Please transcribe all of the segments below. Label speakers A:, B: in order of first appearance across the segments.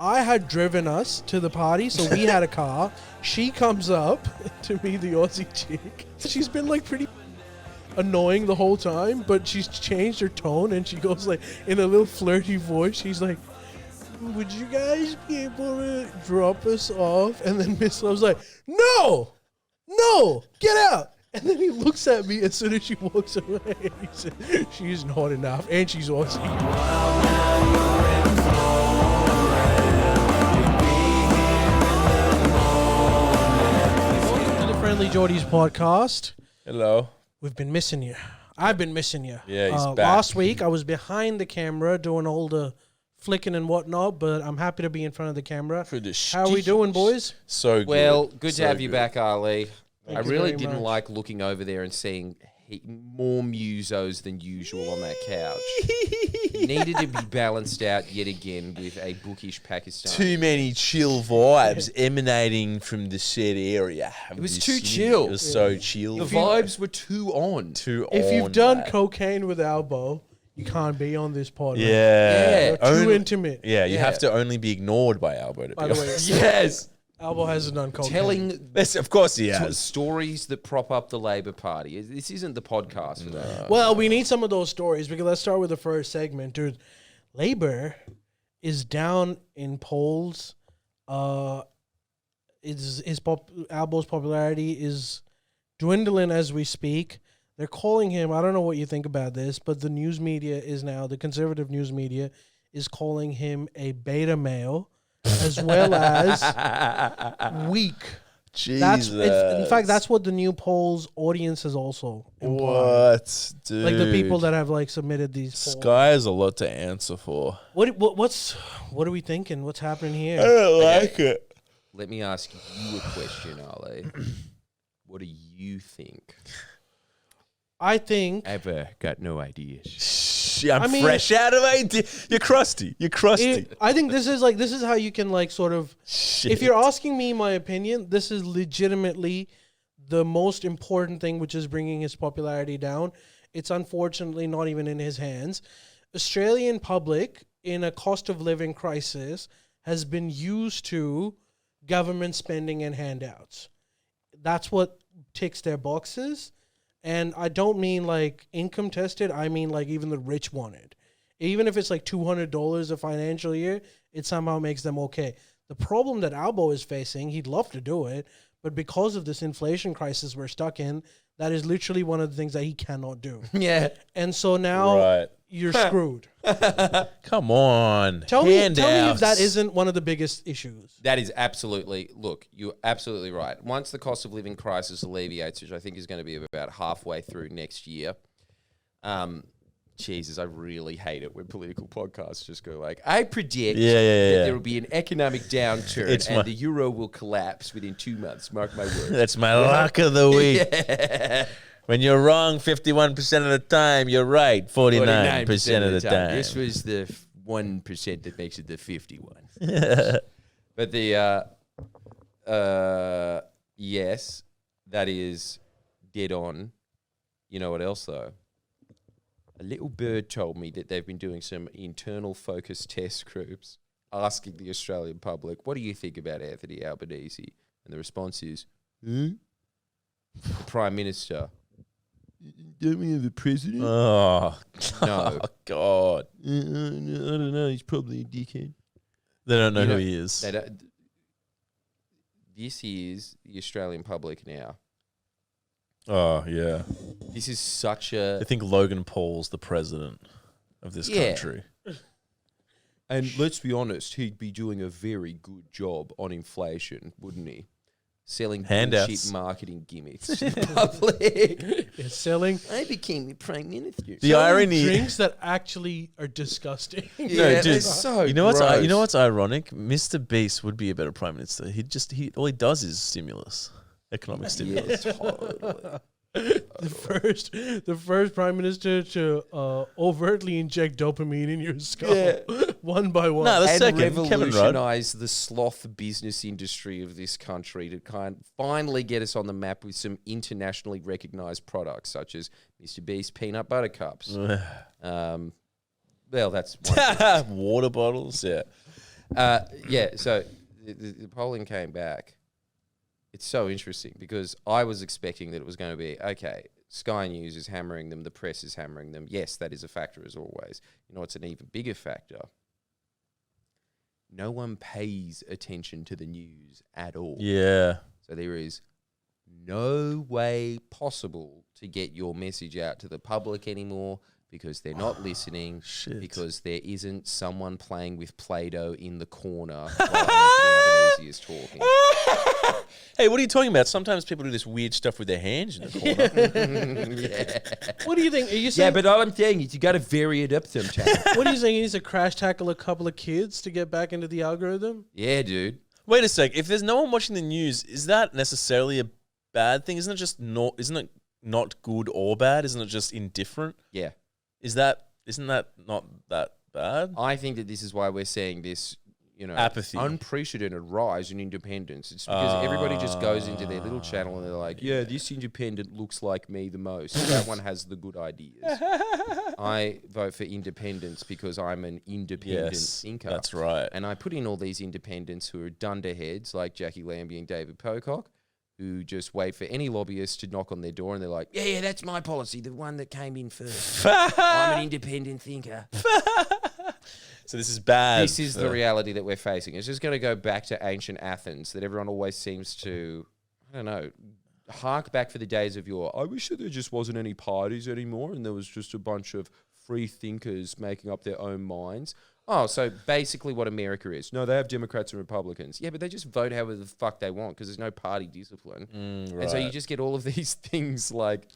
A: I had driven us to the party, so we had a car. She comes up to meet the Aussie chick. She's been like pretty annoying the whole time, but she's changed her tone and she goes like in a little flirty voice. She's like, "Would you guys be able to drop us off?" And then Mislav's like, "No, get out." And then he looks at me as soon as she walks away. He said, "She's not enough, and she's Aussie." Welcome to the Friendlyjordies Podcast.
B: Hello.
A: We've been missing you. I've been missing you.
B: Yeah, he's back.
A: Last week, I was behind the camera doing all the flicking and whatnot, but I'm happy to be in front of the camera. How are we doing, boys?
B: So good.
C: Well, good
B: So
C: to have you
B: good.
C: back, Ali. I
A: Thank you
C: really
A: very
C: didn't
A: much.
C: like looking over there and seeing more musos than usual on that couch. Needed to be balanced out yet again with a bookish Pakistan.
B: Too many chill vibes emanating from the said area.
C: It was too chill.
B: It was so chill.
C: The vibes were too on.
A: If you've done cocaine with Albo, you can't be on this pod. man.
B: Yeah.
A: You're too intimate.
B: Yeah, you
C: Yeah.
B: have to only be ignored by Albo to
A: By
B: be
A: the way,
B: honest.
C: Yes.
A: Albo hasn't done cocaine.
C: Telling
B: Yes, of course he has.
C: stories that prop up the Labor Party. This isn't the podcast for that.
A: Well, we need some of those stories because let's start with the first segment, dude. Labor is down in polls. Albo's popularity is dwindling as we speak. They're calling him. I don't know what you think about this, but the news media is now, the conservative news media is calling him a beta male, as well as weak.
B: Jesus.
A: In fact, that's what the new polls audience has also implied.
B: What, dude?
A: Like the people that have like submitted these polls.
B: Sky has a lot to answer for.
A: What are we thinking? What's happening
B: I
A: here?
B: don't like it.
C: Let me ask you a question, Ali. What do you think?
A: I think
C: Ever got no ideas.
B: I'm fresh out of idea. You're crusty.
A: I think this is how you can like sort of.
B: Shit.
A: If you're asking me my opinion, this is legitimately the most important thing, which is bringing his popularity down. It's unfortunately not even in his hands. Australian public in a cost of living crisis has been used to government spending and handouts. That's what ticks their boxes. And I don't mean like income tested. I mean like even the rich want it. Even if it's like $200 a financial year, it somehow makes them okay. The problem that Albo is facing, he'd love to do it, but because of this inflation crisis we're stuck in, that is literally one of the things that he cannot do.
C: Yeah.
A: And so now
B: Right.
A: you're screwed.
B: Come on.
A: Tell me if
B: Handouts.
A: that isn't one of the biggest issues.
C: That is absolutely, look, you're absolutely right. Once the cost of living crisis alleviates, which I think is going to be about halfway through next year, Jesus, I really hate it when political podcasts just go like, I predict that there will be an economic downturn and the euro will collapse within 2 months. Mark my words.
B: That's my luck of the week.
C: Yeah.
B: When you're wrong 51% of the time, you're right 49% of the time.
C: This was the 1% that makes it the 51. But the, yes, that is dead on. You know what else, though? A little bird told me that they've been doing some internal focus test groups asking the Australian public, what do you think about Anthony Albanese? And the response is, the Prime Minister. Don't we have a president?
B: Oh,
C: No.
B: God.
C: I don't know. He's probably a dickhead.
B: They don't know
C: You
B: who
C: know,
B: he is.
C: This is the Australian public now.
B: Oh, yeah.
C: This is such a...
B: I think Logan Paul's the president of this country.
C: And let's be honest, he'd be doing a very good job on inflation, wouldn't he? Selling
B: Handouts.
C: bullshit marketing gimmicks to the public.
A: You're selling
C: I became the Prime Minister.
B: The irony...
A: drinks that actually are disgusting.
C: Yeah,
B: dude,
C: they're so
B: You know what's
C: gross.
B: ironic? Mr. Beast would be a better prime minister. All he does is stimulus, economic stimulus.
A: The first prime minister to overtly inject dopamine in your skull, one by one.
B: No, the
C: And
B: second, Kevin Rudd.
C: revolutionise the sloth business industry of this country to finally get us on the map with some internationally recognised products such as Mr. Beast peanut butter cups. Well, that's one.
B: Water bottles, yeah.
C: So the polling came back. It's so interesting because I was expecting that it was going to be, okay, Sky News is hammering them, the press is hammering them. Yes, that is a factor as always. You know what's an even bigger factor? No one pays attention to the news at all.
B: Yeah.
C: So there is no way possible to get your message out to the public anymore because they're not listening, because there isn't someone playing with Play-Doh in the corner while Anthony Albanese is talking.
B: Hey, what are you talking about? Sometimes people do this weird stuff with their hands in the corner.
C: Yeah.
A: What do you think? Are you saying?
C: Yeah, but all I'm saying is you got to vary it up sometimes.
A: What are you saying? He needs to crash tackle a couple of kids to get back into the algorithm?
C: Yeah, dude.
B: Wait a sec. If there's no one watching the news, is that necessarily a bad thing? Isn't it not good or bad? Isn't it just indifferent?
C: Yeah.
B: Isn't that not that bad?
C: I think that this is why we're seeing this,
B: Apathy.
C: unprecedented rise in independence. It's because everybody just goes into their little channel and they're like, yeah, this independent looks like me the most. That one has the good ideas. I vote for independence because I'm an independent thinker.
B: That's right.
C: And I put in all these independents who are dunderheads like Jackie Lambie and David Pocock, who just wait for any lobbyist to knock on their door and they're like, yeah, that's my policy, the one that came in first. I'm an independent thinker.
B: So this is bad.
C: This is the reality that we're facing. It's just going to go back to ancient Athens that everyone always seems to, I don't know, hark back for the days of yore. I wish that there just wasn't any parties anymore and there was just a bunch of free thinkers making up their own minds. Oh, so basically what America is. No, they have Democrats and Republicans. Yeah, but they just vote however the fuck they want because there's no party discipline.
B: Right.
C: And so you just get all of these things like,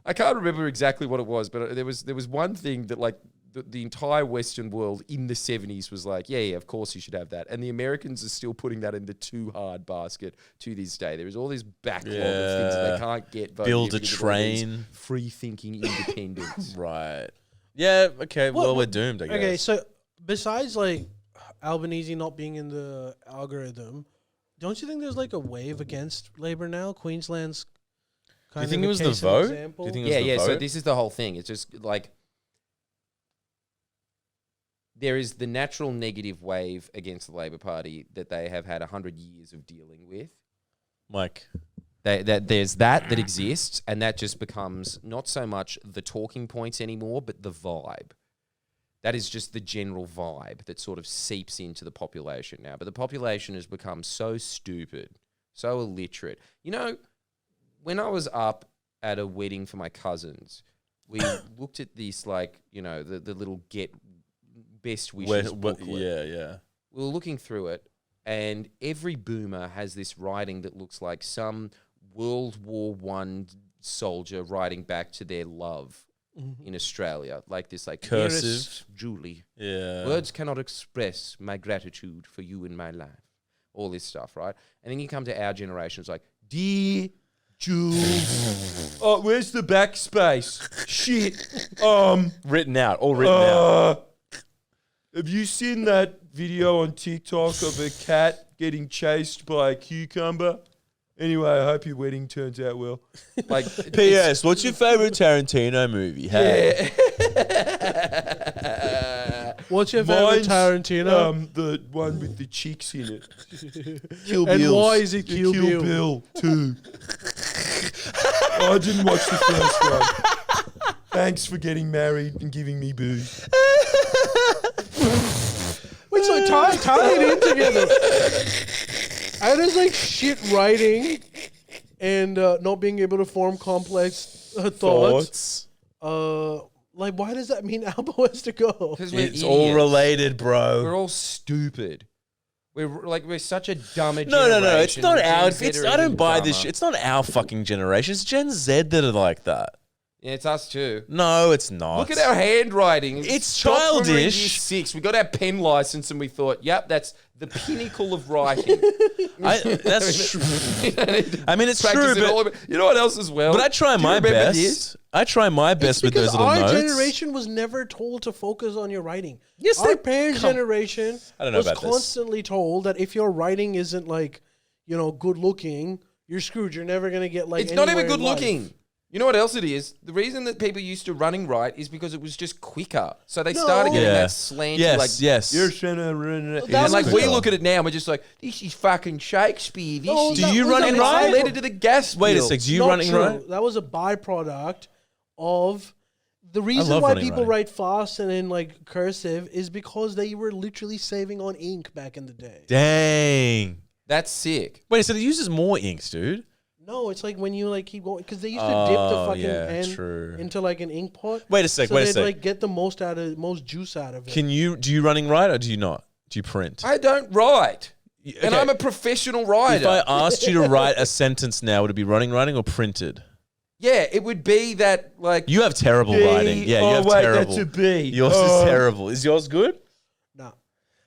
C: I can't remember exactly what it was, but there was one thing that like the entire Western world in the 70s was like, yeah, of course you should have that. And the Americans are still putting that in the too hard basket to this day. There is all this backlog of things that they can't get voted.
B: Build a train.
C: Free thinking independence.
B: Right. Yeah, okay, well, we're doomed, I guess.
A: Okay, so besides like Albanese not being in the algorithm, don't you think there's like a wave against Labour now? Queensland's kind of
B: Do you think it was the
A: case in
B: vote?
A: example.
B: Do you think it was the
C: Yeah,
B: vote?
C: so this is the whole thing. It's just like there is the natural negative wave against the Labor Party that they have had 100 years of dealing with.
B: Mike.
C: There's that exists, and that just becomes not so much the talking points anymore, but the vibe. That is just the general vibe that sort of seeps into the population now. But the population has become so stupid, so illiterate. You know, when I was up at a wedding for my cousins, we looked at this, like, the little best wishes booklet.
B: Yeah.
C: We were looking through it, and every boomer has this writing that looks like some World War I soldier writing back to their love in Australia, like this, like,
B: Cursive.
C: "Dearest Julie,
B: Yeah.
C: words cannot express my gratitude for you in my life." All this stuff, right? And then you come to our generation, it's like, "Dear Jules, oh, where's the backspace? Shit,
B: Written out, all written out.
C: have you seen that video on TikTok of a cat getting chased by a cucumber? Anyway, I hope your wedding turns out well." Like,
B: P.S. What's your favorite Tarantino movie? Hey.
A: What's your favorite Tarantino?
C: The one with the chicks in it.
B: Kill
A: And
B: Bills.
A: why is it Kill Bill?
C: Bill 2. I didn't watch the first one. Thanks for getting married and giving me booze.
A: Wait, so tie it in together. And there's like shit writing and not being able to form complex thoughts. Like, why does that mean Albo has to go?
B: It's all related, bro.
C: We're all stupid. We're such a dumb generation.
B: No. It's not our.
C: Gen Z
B: I don't buy
C: dumber.
B: this shit. It's not our fucking generation. It's Gen Z that are like that.
C: Yeah, it's us too.
B: No, it's not.
C: Look at our handwriting.
B: It's
C: stopped when we were in year
B: childish.
C: 6. We got our pen license and we thought, yep, that's the pinnacle of writing.
B: That's true. I mean, it's
C: Practice
B: true,
C: it all
B: but,
C: over. You know what else as well?
B: but I try
C: Do you
B: my
C: remember
B: best.
C: this?
B: I try my best with those
A: Because
B: little
A: our
B: notes.
A: generation was never told to focus on your writing.
B: Yes,
A: our
B: they-
A: parents'
B: come-
A: generation
B: I don't know
A: was
B: about this.
A: constantly told that if your writing isn't like, good looking, you're screwed. You're never gonna get like.
C: It's not even
A: anywhere
C: good
A: in life.
C: looking. You know what else it is? The reason that people used to running right is because it was just quicker. So they started getting that slant.
B: Yes.
C: You're trying to run it.
A: That
C: And like
A: was
C: we
A: quicker.
C: look at it now and we're just like, this is fucking Shakespeare. This
A: No,
C: is...
A: that
B: Do you
A: was
B: running
A: a
B: right?
C: It's related to the gas
B: Wait a
C: bill.
B: sec. Do you
A: Not
B: running
A: true.
B: right?
A: That was a byproduct of the reason
B: love
A: why
B: running
A: people
B: right.
A: write fast and in like cursive is because they were literally saving on ink back in the day.
B: Dang.
C: That's sick.
B: Wait, so it uses more inks, dude?
A: No, it's like when you like keep going because they used to dip the fucking end
B: true.
A: into like an ink pot.
B: Wait a sec.
A: So
B: Wait a
A: they'd
B: sec.
A: like get the most juice out of it.
B: Do you running right or do you not? Do you print?
C: I don't write. And
B: Okay.
C: I'm a professional writer.
B: If I asked you to write a sentence now, would it be writing or printed?
C: Yeah, it would be that like...
B: You have terrible
C: B.
B: writing. Yeah, you have terrible.
C: that's a B.
B: Yours is terrible. Is yours good?
A: No.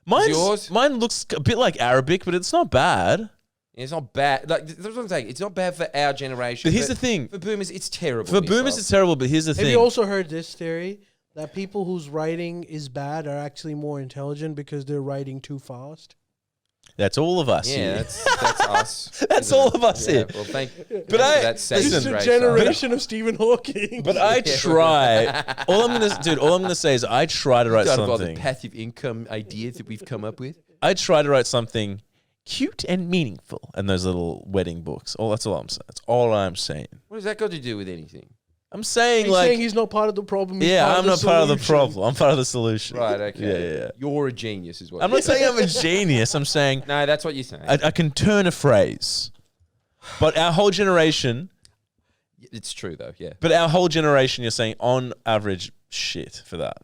B: Mine looks a bit like Arabic, but it's not bad.
C: It's not bad. Like, that's what I'm saying. It's not bad for our generation.
B: But here's the thing.
C: For boomers, it's terrible.
B: For boomers, it's terrible, but here's the
A: Have
B: thing.
A: you also heard this theory that people whose writing is bad are actually more intelligent because they're writing too fast?
B: That's all of us
C: Yeah,
B: here.
C: that's us.
B: That's
C: isn't
B: all
C: it?
B: of us
C: Yeah,
B: here.
C: Well, thank you.
B: I-
C: That's
A: This is
B: Listen,
A: the
C: race
A: generation of Stephen Hawking.
B: But I try. All I'm gonna say is I try to write
C: Out of all the
B: something.
C: passive income ideas that we've come up with.
B: I try to write something cute and meaningful in those little wedding books. That's all I'm saying. That's all I'm saying.
C: What has that got to do with anything?
B: I'm saying
A: He's
B: like,
A: saying he's not part of the problem. He's
B: yeah,
A: part
B: I'm
A: of the
B: not part of the
A: solution.
B: problem. I'm part of the solution.
C: Right, okay.
B: Yeah.
C: You're a genius is what
B: I'm not saying I'm a genius. I'm saying
C: No, that's what you're saying.
B: I can turn a phrase. But our whole generation,
C: It's true, though, yeah.
B: you're saying on average shit for that.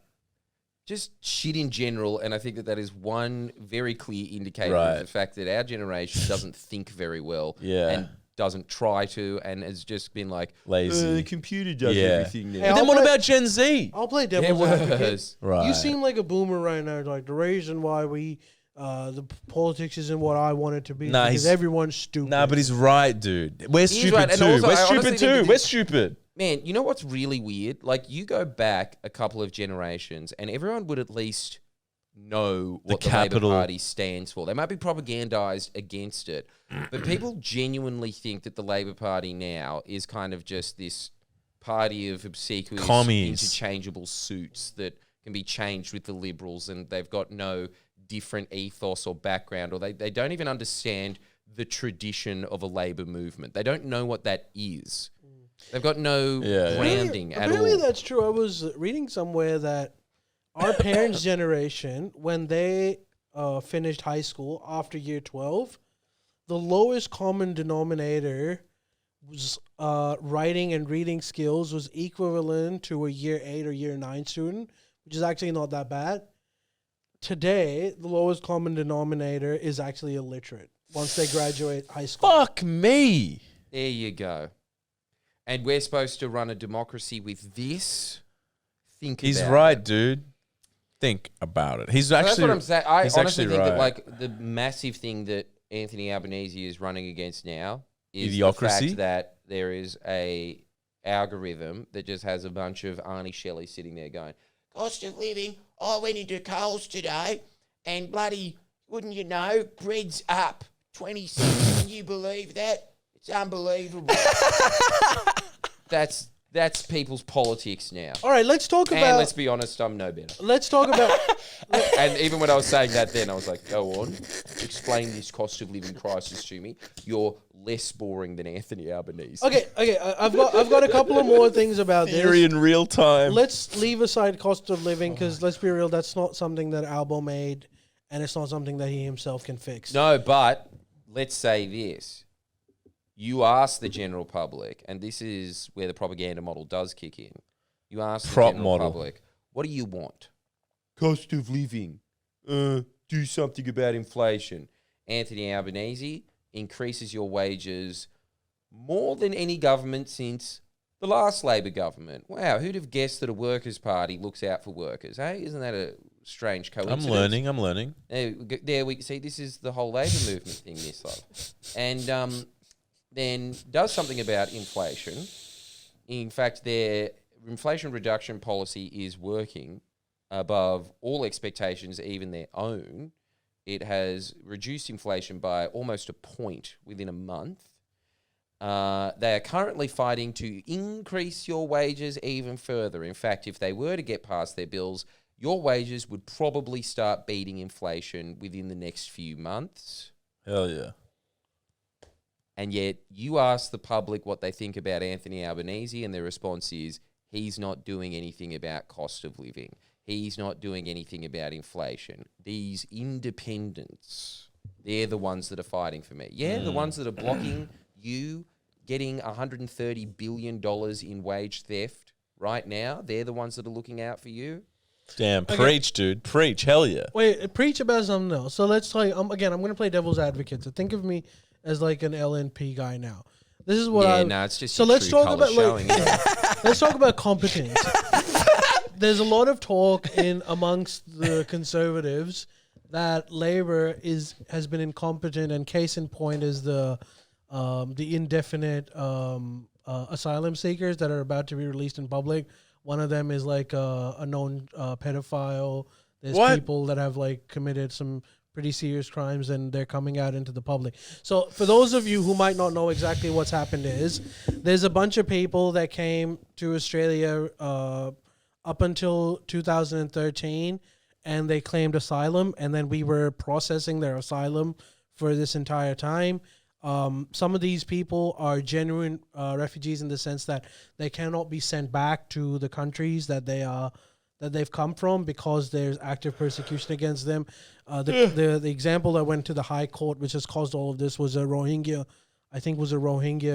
C: Just shit in general, and I think that is one very clear indicator
B: Right.
C: of the fact that our generation doesn't think very well.
B: Yeah.
C: And doesn't try to, and has just been like,
B: Lazy.
C: the computer does
B: Yeah.
C: everything now.
A: Hey,
B: But then
A: I'll
B: what
A: play-
B: about Gen Z?
A: I'll play
C: There
A: devil's advocate.
C: was.
B: Right.
A: You seem like a boomer right now. Like the reason why the politics isn't what I want it to be
B: Nah,
A: because
B: he's-
A: everyone's stupid.
B: Nah, but he's right, dude. We're
C: He's
B: stupid
C: right, and
B: too.
C: also,
B: We're
C: I honestly
B: stupid
C: think
B: too.
C: that
B: We're stupid.
C: Man, you know what's really weird? Like, you go back a couple of generations, and everyone would at least know what the Labour
B: capital.
C: Party stands for. They might be propagandized against it, but people genuinely think that the Labour Party now is kind of just this party of obsequious,
B: Commies.
C: interchangeable suits that can be changed with the Liberals, and they've got no different ethos or background, or they don't even understand the tradition of a Labour movement. They don't know what that is. They've got no branding at
A: Apparently
C: all.
A: that's true. I was reading somewhere that our parents' generation, when they finished high school after year 12, the lowest common denominator was writing and reading skills was equivalent to a year 8 or year 9 student, which is actually not that bad. Today, the lowest common denominator is actually illiterate once they graduate high school.
B: Fuck me.
C: There you go. And we're supposed to run a democracy with this? Think
B: He's
C: about
B: right,
C: it.
B: dude. Think about it. He's
C: So
B: actually.
C: that's what I'm saying. I
B: he's
C: honestly
B: actually
C: think that,
B: right.
C: like, the massive thing that Anthony Albanese is running against now is the
B: Idiocracy?
C: fact that there is a algorithm that just has a bunch of Arnie Shelley sitting there going, cost of living, I went into Coles today and bloody, wouldn't you know, bread's up 20 cents. Can you believe that? It's unbelievable. That's people's politics now.
A: All right, let's talk
C: And
A: about.
C: let's be honest, I'm no better.
A: Let's talk about.
C: And even when I was saying that then, I was like, go on, explain this cost of living crisis to me. You're less boring than Anthony Albanese.
A: Okay. I've got a couple of more things about
B: Theory
A: this.
B: in real time.
A: Let's leave aside cost of living because let's be real, that's not something that Albo made, and it's not something that he himself can fix.
C: No, but let's say this. You ask the general public, and this is where the propaganda model does kick in. You ask the
B: Prop
C: general
B: model.
C: public, what do you want? Cost of living. Do something about inflation. Anthony Albanese increases your wages more than any government since the last Labor government. Wow, who'd have guessed that a workers' party looks out for workers? Hey, isn't that a strange coincidence?
B: I'm learning.
C: There we see. This is the whole Labor movement thing, Mislav, and then does something about inflation. In fact, their inflation reduction policy is working above all expectations, even their own. It has reduced inflation by almost a point within a month. They are currently fighting to increase your wages even further. In fact, if they were to get past their bills, your wages would probably start beating inflation within the next few months.
B: Hell yeah.
C: And yet you ask the public what they think about Anthony Albanese, and their response is, he's not doing anything about cost of living. He's not doing anything about inflation. These independents, they're the ones that are fighting for me. Yeah, the ones that are blocking you getting $130 billion in wage theft right now, they're the ones that are looking out for you.
B: Damn, preach, dude. Preach. Hell yeah.
A: Wait, preach about something else. So let's tell you, again, I'm going to play devil's advocate. So think of me as like an LNP guy now. This is what
C: it's just
A: so
C: your
A: let's
C: true
A: talk
C: colour
A: about
C: showing.
A: let's talk about competence. There's a lot of talk in amongst the conservatives that Labor has been incompetent, and case in point is the indefinite asylum seekers that are about to be released in public. One of them is like a known pedophile. There's people that have like committed some pretty serious crimes, and they're coming out into the public. So for those of you who might not know exactly what's happened there's a bunch of people that came to Australia up until 2013, and they claimed asylum, and then we were processing their asylum for this entire time. Some of these people are genuine refugees in the sense that they cannot be sent back to the countries that they've come from because there's active persecution against them. The example that went to the High Court, which has caused all of this, was a Rohingya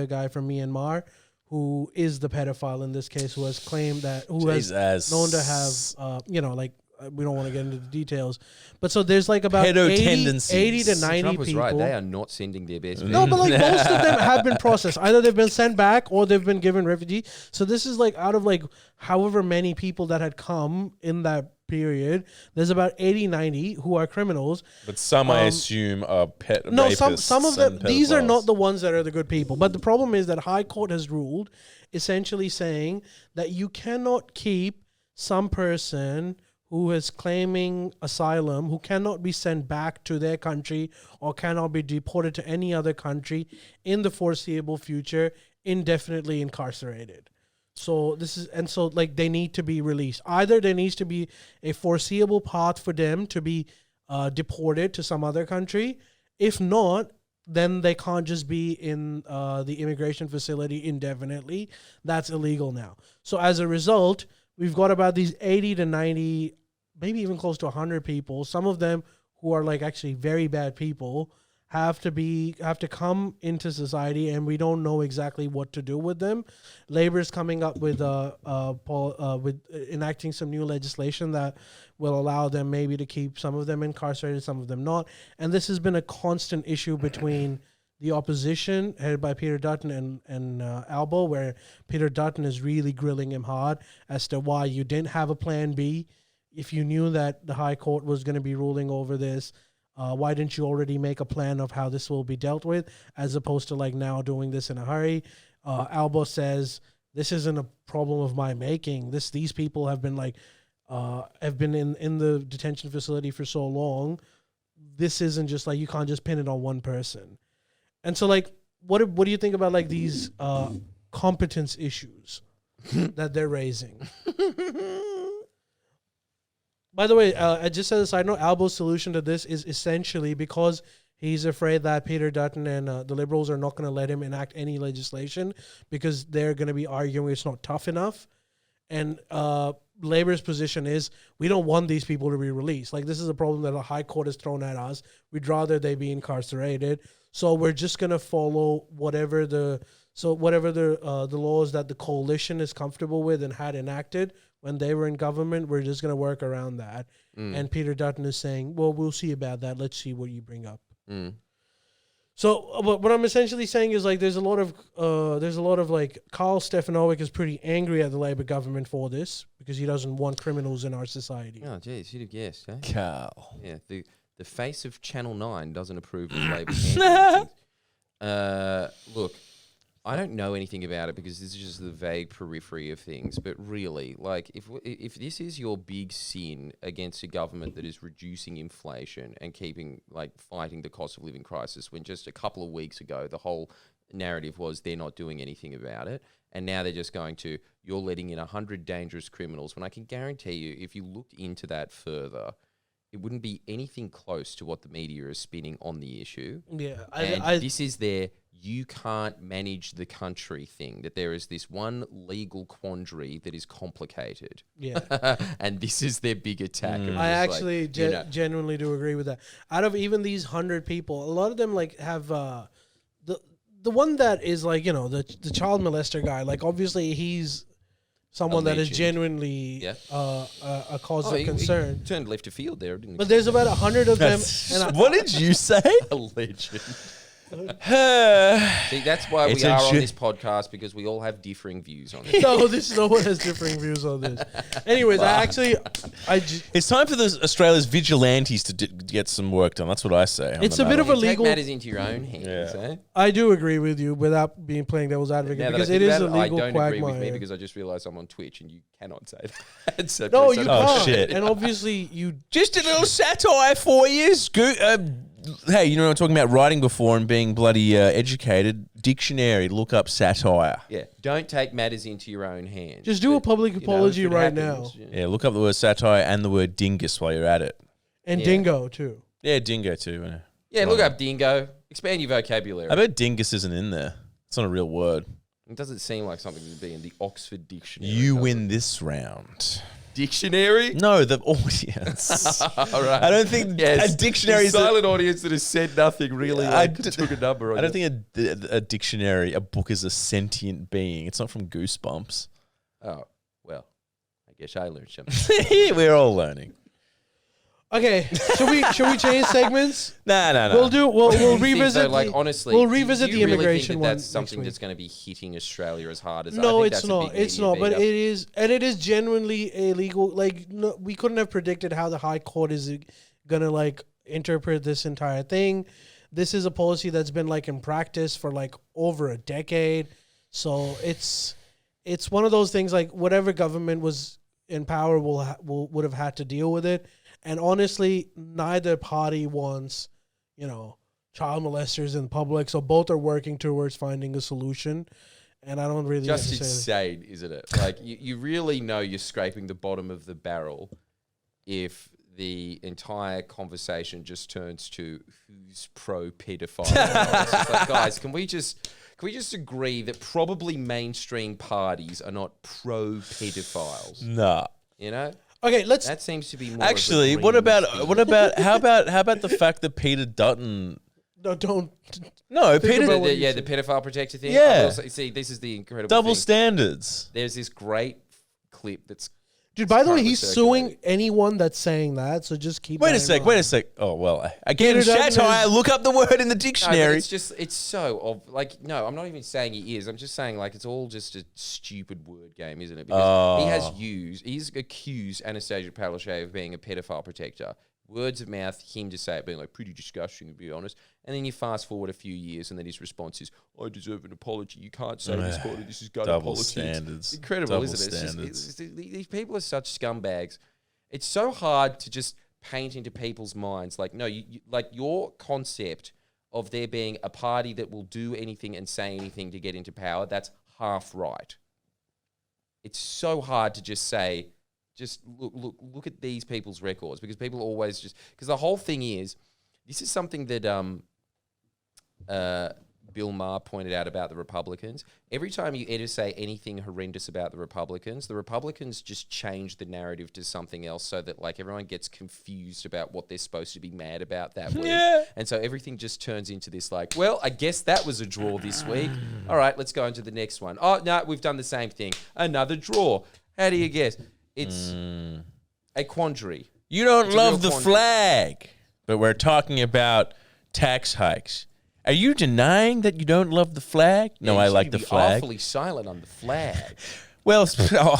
A: guy from Myanmar, who is the pedophile in this case, who has claimed that, has known to have, we don't want to get into the details, but so there's like about 80 to 90
C: Trump was
A: people.
C: right. They are not sending their best.
A: No, but like most of them have been processed. Either they've been sent back or they've been given refugee. So this is like out of like however many people that had come in that period, there's about 80, 90 who are criminals.
B: But some I assume are
A: no,
B: rapists.
A: Some of them,
B: and
A: these are
B: pedophiles.
A: not the ones that are the good people. But the problem is that High Court has ruled, essentially saying that you cannot keep some person who is claiming asylum, who cannot be sent back to their country or cannot be deported to any other country in the foreseeable future, indefinitely incarcerated. So they need to be released. Either there needs to be a foreseeable path for them to be deported to some other country. If not, then they can't just be in the immigration facility indefinitely. That's illegal now. So as a result, we've got about these 80 to 90, maybe even close to 100 people, some of them who are like actually very bad people, have to come into society, and we don't know exactly what to do with them. Labor's coming up with enacting some new legislation that will allow them maybe to keep some of them incarcerated, some of them not. And this has been a constant issue between the opposition, headed by Peter Dutton and Albo, where Peter Dutton is really grilling him hard as to why you didn't have a plan B. If you knew that the High Court was going to be ruling over this, why didn't you already make a plan of how this will be dealt with, as opposed to like now doing this in a hurry? Albo says, this isn't a problem of my making. These people have been in the detention facility for so long. This isn't just like, you can't just pin it on one person. And so like, what do you think about like these competence issues that they're raising? By the way, I just said a side note, Albo's solution to this is essentially because he's afraid that Peter Dutton and the Liberals are not going to let him enact any legislation because they're going to be arguing it's not tough enough. And Labor's position is, we don't want these people to be released. Like, this is a problem that the High Court has thrown at us. We'd rather they be incarcerated. So we're just going to follow whatever the laws that the coalition is comfortable with and had enacted when they were in government. We're just going to work around that. And Peter Dutton is saying, well, we'll see about that. Let's see what you bring up. So what I'm essentially saying is like there's a lot of like Carl Stefanovic is pretty angry at the Labor government for this because he doesn't want criminals in our society.
C: Oh, geez, you'd have guessed, eh?
B: Carl.
C: Yeah, the face of Channel 9 doesn't approve of Labor's handling things. Look, I don't know anything about it because this is just the vague periphery of things. But really, like, if this is your big sin against a government that is reducing inflation and fighting the cost of living crisis, when just a couple of weeks ago the whole narrative was they're not doing anything about it. And now they're just going to, you're letting in 100 dangerous criminals, when I can guarantee you, if you looked into that further, it wouldn't be anything close to what the media is spinning on the issue.
A: Yeah.
C: This is their you can't manage the country thing, that there is this one legal quandary that is complicated.
A: Yeah.
C: And this is their big attack.
A: I actually genuinely do agree with that. Out of even these 100 people, a lot of them like have the one that is like, you know, the child molester guy, like obviously he's someone that is genuinely a cause of concern.
C: He turned left to field there, didn't he?
A: But there's about 100 of them.
B: What did you say?
C: A legend. See, that's why we are on this podcast, because we all have differing views on it.
A: No one has differing views on this. Anyways,
B: it's time for the Australia's vigilantes to get some work done. That's what I say.
A: It's a bit of a legal.
C: Take matters into your own hands. Eh?
A: I do agree with you without being playing devil's advocate, because it is a legal quagmire.
C: I don't agree with me, because I just realised I'm on Twitch and you cannot say that. So
A: no, you can't.
B: Oh, shit.
A: And obviously you
B: just a little satire for you. Hey, you know what I'm talking about, writing before and being bloody educated. Dictionary, look up satire.
C: Yeah, don't take matters into your own hands.
A: Just do a public apology right now.
B: Yeah, look up the word satire and the word dingus while you're at it.
A: And dingo, too.
B: Yeah, dingo, too.
C: Yeah, look up dingo. Expand your vocabulary.
B: I bet dingus isn't in there. It's not a real word.
C: It doesn't seem like something to be in the Oxford Dictionary.
B: You win this round.
C: Dictionary?
B: No, the audience.
C: All right.
B: I don't think a dictionary is
C: silent audience that has said nothing really took a number on
B: I don't think a dictionary, a book, is a sentient being. It's not from Goosebumps.
C: Oh, well, I guess I learned something.
B: We're all learning.
A: Okay, should we change segments?
B: No.
A: We'll revisit.
C: Honestly,
A: we'll revisit the
C: really
A: immigration one.
C: That's something that's going to be hitting Australia as hard as.
A: No, it's not. It's not. But it is, and it is genuinely illegal. Like, no, we couldn't have predicted how the High Court is gonna like interpret this entire thing. This is a policy that's been like in practice for like over a decade. So it's one of those things, like whatever government was in power would have had to deal with it. And honestly, neither party wants, you know, child molesters in public. So both are working towards finding a solution. And I don't really
C: just insane, isn't it? Like you really know you're scraping the bottom of the barrel if the entire conversation just turns to who's pro pedophile. It's just like, guys, can we just agree that probably mainstream parties are not pro pedophiles?
B: Nah.
C: You know?
A: Okay,
C: that seems to be more
B: actually. What about how about the fact that Peter Dutton?
A: No, don't.
B: No, Peter.
C: The pedophile protector thing.
B: Yeah.
C: See, this is the incredible
B: double
C: thing.
B: Standards.
C: There's this great clip that's.
A: Dude, by the way, he's suing anyone that's saying that, so just keep.
B: Wait a sec. Oh well, again, satire. Look up the word in the dictionary.
C: No, it's so no, I'm not even saying he is. I'm just saying like it's all just a stupid word game, isn't it? Because he's accused Anastasia Palaszczuk of being a pedophile protector. Words of mouth, him to say it being like pretty disgusting, to be honest. And then you fast forward a few years, and then his response is, "I deserve an apology. You can't say this quarter. This is gutter politics."
B: Standards.
C: It's incredible, isn't it? It's just, these people are such scumbags. It's so hard to just paint into people's minds. Like, no, you like your concept of there being a party that will do anything and say anything to get into power. That's half right. It's so hard to just say. Just look at these people's records, because people always because the whole thing is, this is something that Bill Maher pointed out about the Republicans. Every time you ever say anything horrendous about the Republicans just change the narrative to something else, so that like everyone gets confused about what they're supposed to be mad about that week.
B: Yeah.
C: And so everything just turns into this like, well, I guess that was a draw this week. All right, let's go into the next one. Oh, no, we've done the same thing. Another draw. How do you guess? It's a quandary.
B: You don't love the flag, but we're talking about tax hikes. Are you denying that you don't love the flag? No, I like the flag.
C: Awfully silent on the flag.
B: Well,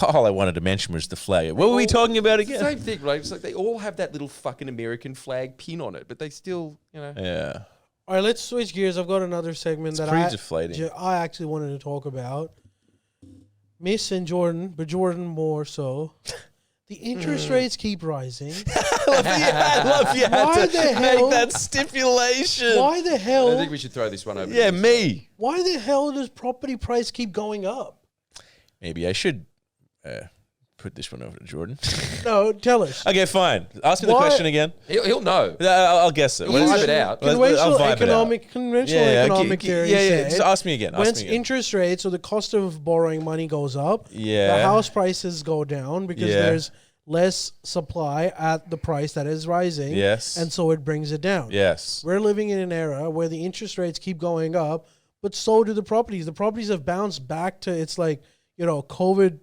B: all I wanted to mention was the flag. What were we talking about again?
C: Same thing, right? It's like they all have that little fucking American flag pin on it, but they still, you know.
B: Yeah.
A: All right, let's switch gears. I've got another segment that I actually wanted to talk about. Miss and Jordan, but Jordan more so. The interest rates keep rising.
B: I love you
A: Why
B: had to
A: the hell-
B: make that stipulation.
A: Why the
C: I
A: hell?
C: think we should throw this one over.
B: Yeah,
C: to this
B: me.
A: Why the hell does property price keep going up?
B: Maybe I should put this one over to Jordan.
A: No, tell us.
B: Okay, fine. Ask me the
A: Why-
B: question again.
C: He'll know.
B: I'll guess it.
C: He'll vibe it out.
A: Conventional
B: I'll vibe it out.
A: conventional economic theory said
B: Just ask me again.
A: when
B: Ask me again.
A: interest rates or the cost of borrowing money goes up,
B: Yeah.
A: the house prices go down because
B: Yeah.
A: there's less supply at the price that is rising.
B: Yes.
A: And so it brings it down.
B: Yes.
A: We're living in an era where the interest rates keep going up, but so do the properties. The properties have bounced back to it's like, COVID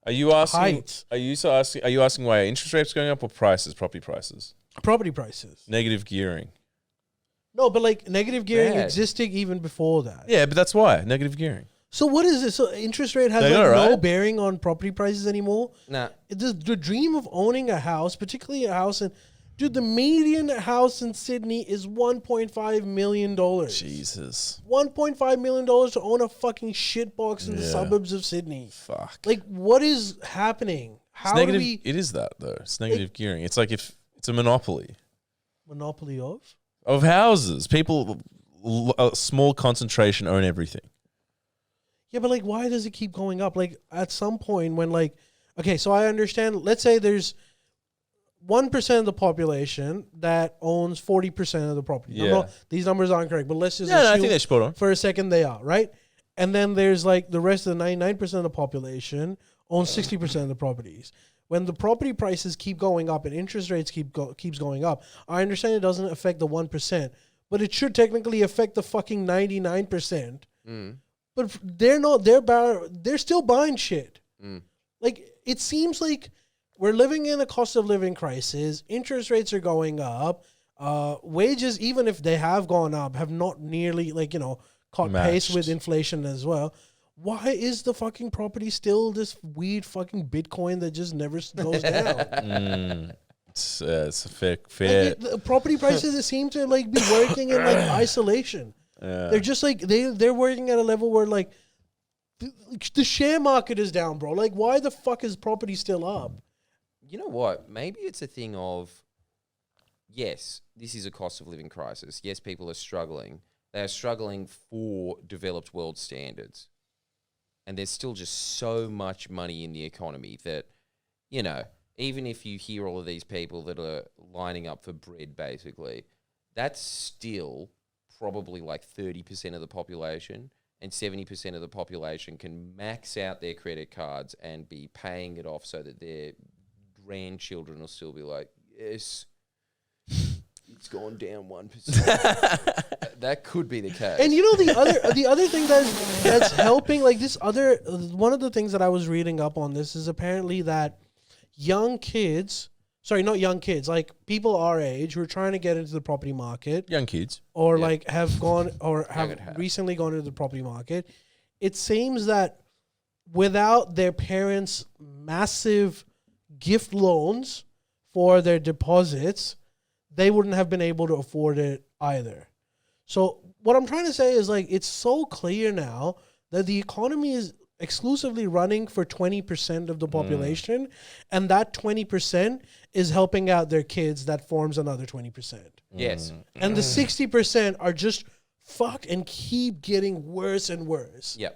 B: Are you asking?
A: heights.
B: Are you asking why interest rates going up or prices? Property prices.
A: Property prices.
B: Negative gearing.
A: No, but like negative gearing
C: Bad.
A: existed even before that.
B: Yeah, but that's why negative gearing.
A: So what is this? So interest rate has
B: They
A: like
B: are,
A: no
B: right?
A: bearing on property prices anymore?
C: Nah.
A: The dream of owning a house, particularly a house in... Dude, the median house in Sydney is $1.5 million.
B: Jesus.
A: $1.5 million to own a fucking shitbox in the
B: Yeah.
A: suburbs of Sydney.
B: Fuck.
A: Like, what is happening? How
B: It's negative.
A: do we...
B: It is that though. It's negative gearing. It's like if it's a monopoly
A: Monopoly of?
B: of houses. People, a small concentration own everything.
A: Yeah, but like, why does it keep going up? Like, at some point when like... Okay, so I understand. Let's say there's 1% of the population that owns 40% of the property.
B: Yeah.
A: These numbers aren't correct, but let's just
B: Yeah, no, I
A: assume
B: think they're spot on.
A: for a second they are, right? And then there's like the rest of the 99% of the population owns 60% of the properties. When the property prices keep going up and interest rates keeps going up, I understand it doesn't affect the 1%, but it should technically affect the fucking 99%. But they're not. They're still buying shit. Like, it seems like we're living in a cost of living crisis. Interest rates are going up. Wages, even if they have gone up, have not nearly caught pace
B: Matched.
A: with inflation as well. Why is the fucking property still this weird fucking Bitcoin that just never goes down?
B: It's a fair.
A: Like, the property prices seem to like be working in like isolation. They're just like they're working at a level where like the share market is down, bro. Like, why the fuck is property still up?
C: You know what? Maybe it's a thing of, yes, this is a cost of living crisis. Yes, people are struggling. They are struggling for developed world standards. And there's still just so much money in the economy that, even if you hear all of these people that are lining up for bread, basically, that's still probably like 30% of the population. And 70% of the population can max out their credit cards and be paying it off so that their grandchildren will still be like, yes, it's gone down 1%. That could be the case.
A: And the other thing that's helping, like one of the things that I was reading up on this is apparently that young kids, sorry, not young kids, like people our age who are trying to get into the property market,
B: Young kids.
A: or like have gone or have
C: Young at heart.
A: recently gone into the property market, it seems that without their parents' massive gift loans for their deposits, they wouldn't have been able to afford it either. So what I'm trying to say is like it's so clear now that the economy is exclusively running for 20% of the population, and that 20% is helping out their kids. That forms another 20%.
C: yes.
A: And the 60% are just fuck and keep getting worse and worse.
C: Yeah.